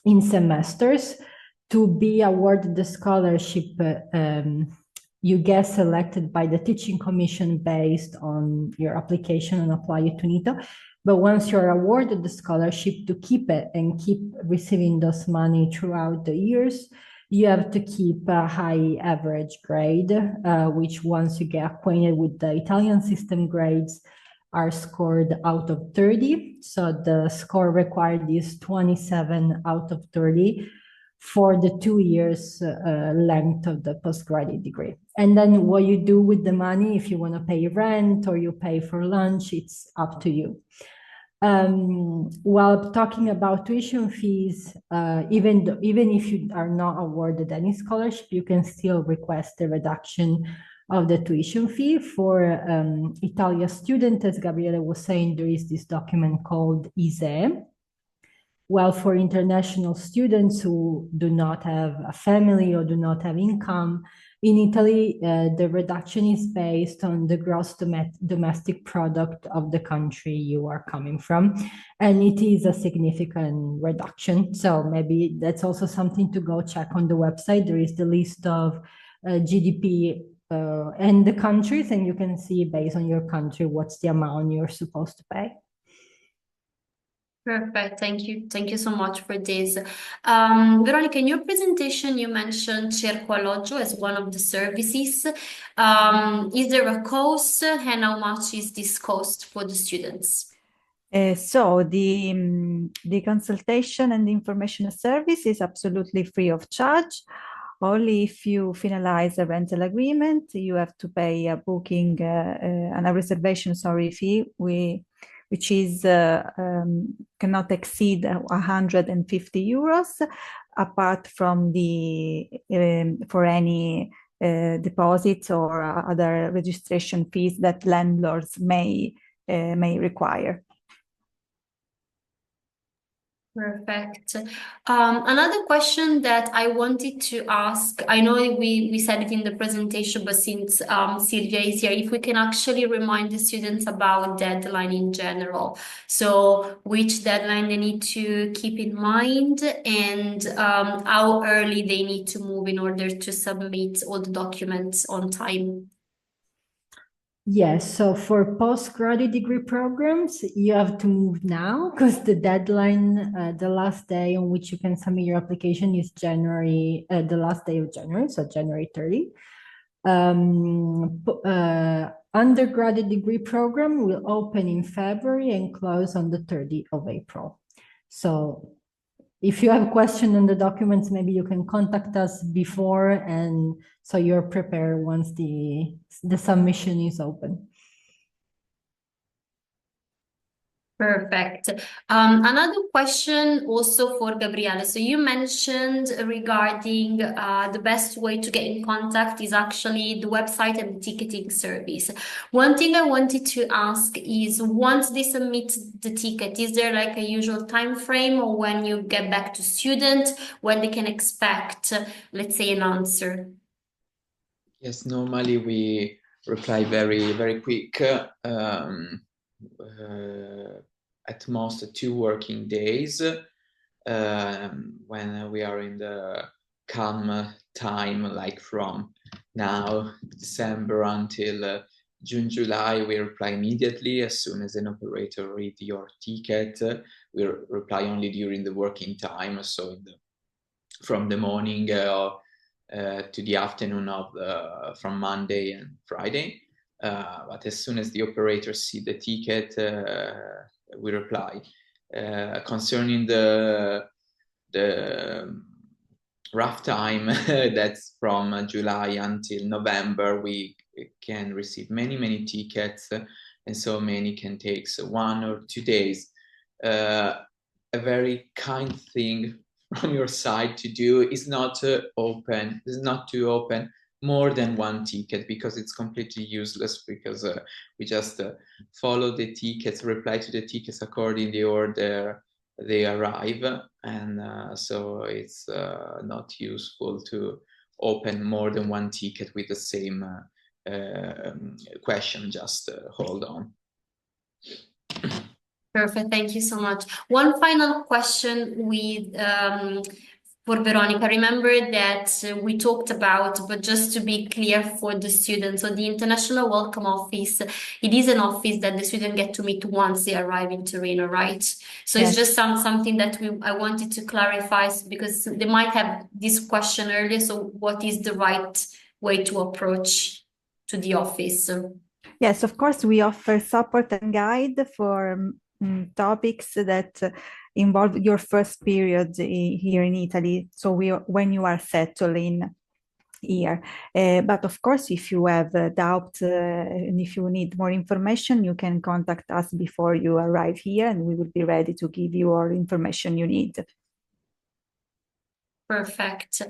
in semesters. To be awarded the scholarship, you get selected by the teaching commission based on your application and apply it to UNITO. But once you're awarded the scholarship, to keep it and keep receiving those money throughout the years, you have to keep a high average grade, which once you get acquainted with the Italian system, grades are scored out of 30. So the score required is 27 out of 30 for the 2 years length of the postgraduate degree. And then what you do with the money, if you want to pay rent or you pay for lunch, it's up to you. While talking about tuition fees, even if you are not awarded any scholarship, you can still request a reduction of the tuition fee. For Italia student, as Gabriele was saying, there is this document called ISEE. Well, for international students who do not have a family or do not have income, in Italy, the reduction is based on the gross domestic product of the country you are coming from, and it is a significant reduction. So maybe that's also something to go check on the website. There is the list of GDP and the countries, and you can see based on your country what's the amount you're supposed to pay. Perfect. Thank you. Thank you so much for this. Veronica, in your presentation, you mentioned Cerco Alloggio as one of the services. Is there a cost, and how much is this cost for the students? So the consultation and the information service is absolutely free of charge. Only if you finalize a rental agreement, you have to pay a booking and a reservation, fee, which is cannot exceed 150 euros, apart from the for any deposits or other registration fees that landlords may require. Perfect. Another question that I wanted to ask, I know we said it in the presentation, but since Silvia is here, if we can actually remind the students about deadline in general. So which deadline they need to keep in mind, and how early they need to move in order to submit all the documents on time. Yes, so for postgraduate degree programs, you have to move now because the deadline, the last day on which you can submit your application is January, the last day of January, so January 30. Undergraduate degree program will open in February and close on the 30th of April. So if you have a question on the documents, maybe you can contact us before, and so you're prepared once the submission is open. Perfect. Another question also for Gabriele. So you mentioned regarding the best way to get in contact is actually the website and the ticketing service. One thing I wanted to ask is, once they submit the ticket, is there like a usual time frame, or when you get back to student, when they can expect, let's say, an answer? Yes, normally we reply very, very quick. At most 2 working days, when we are in the calm time, like from now December until June, July, we reply immediately. As soon as an operator reads your ticket, we reply only during the working time, so from the morning to the afternoon of from Monday and Friday. But as soon as the operators see the ticket, we reply. Concerning the rough time, that's from July until November, we can receive many tickets, and so many can take 1 or 2 days. A very kind thing from your side to do is not to open more than 1 ticket, because it's completely useless, because we just follow the tickets, reply to the tickets according to the order they arrive, and so it's not useful to open more than 1 ticket with the same question. Just hold on. Perfect. Thank you so much. One final question with for Veronica. Remember that we talked about, but just to be clear for the students, so the International Welcome Office, it is an office that the students get to meet once they arrive in Torino, right? So Yes. it's just something that I wanted to clarify, because they might have this question earlier. So what is the right way to approach to the office? Yes, of course, we offer support and guide for topics that involve your first period here in Italy. So when you are settling here. But of course, if you have doubt and if you need more information, you can contact us before you arrive here, and we will be ready to give you all information you need. Perfect.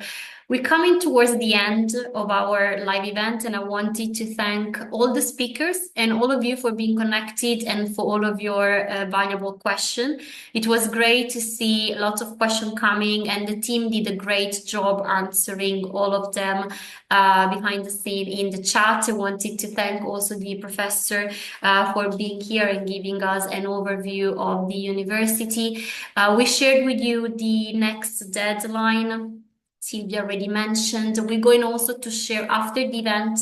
We're coming towards the end of our live event, and I wanted to thank all the speakers and all of you for being connected and for all of your valuable questions. It was great to see lots of questions coming, and the team did a great job answering all of them behind the scene in the chat. I wanted to thank also the professor for being here and giving us an overview of the university. We shared with you the next deadline. Silvia already mentioned. We're going also to share after the event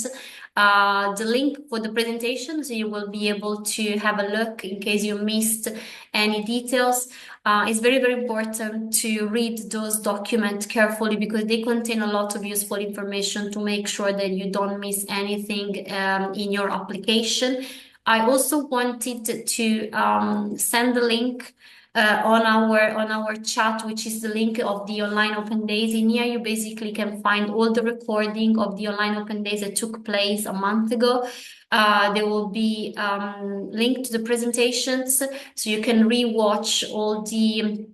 the link for the presentation, so you will be able to have a look in case you missed any details. It's very, very important to read those documents carefully, because they contain a lot of useful information to make sure that you don't miss anything in your application. I also wanted to send the link on our chat, which is the link of the online open days. In here, you basically can find all the recording of the online open days that took place a month ago. There will be linked to the presentations, so you can re-watch all the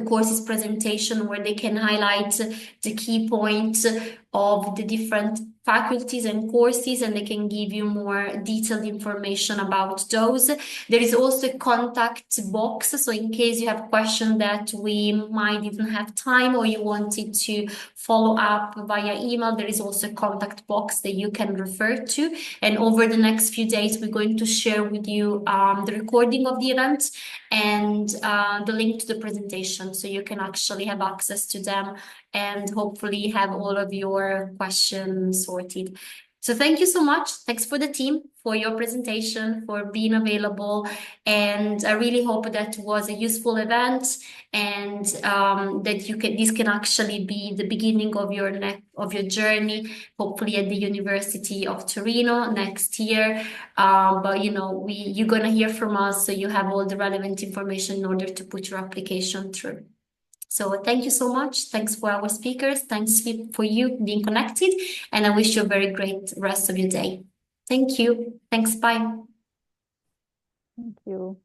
courses presentation, where they can highlight the key points of the different faculties and courses, and they can give you more detailed information about those. There is also a contact box, so in case you have questions that we might even have time, or you wanted to follow up via email, there is also a contact box that you can refer to. And over the next few days, we're going to share with you the recording of the event and the link to the presentation, so you can actually have access to them and hopefully have all of your questions sorted. So thank you so much. Thanks for the team for your presentation, for being available. And I really hope that was a useful event, and that this can actually be the beginning of your journey, hopefully at the University of Torino next year. But you're gonna hear from us, so you have all the relevant information in order to put your application through. So thank you so much. Thanks for our speakers. Thanks for you being connected. And I wish you a very great rest of your day. Thank you. Thanks. Bye. Thank you.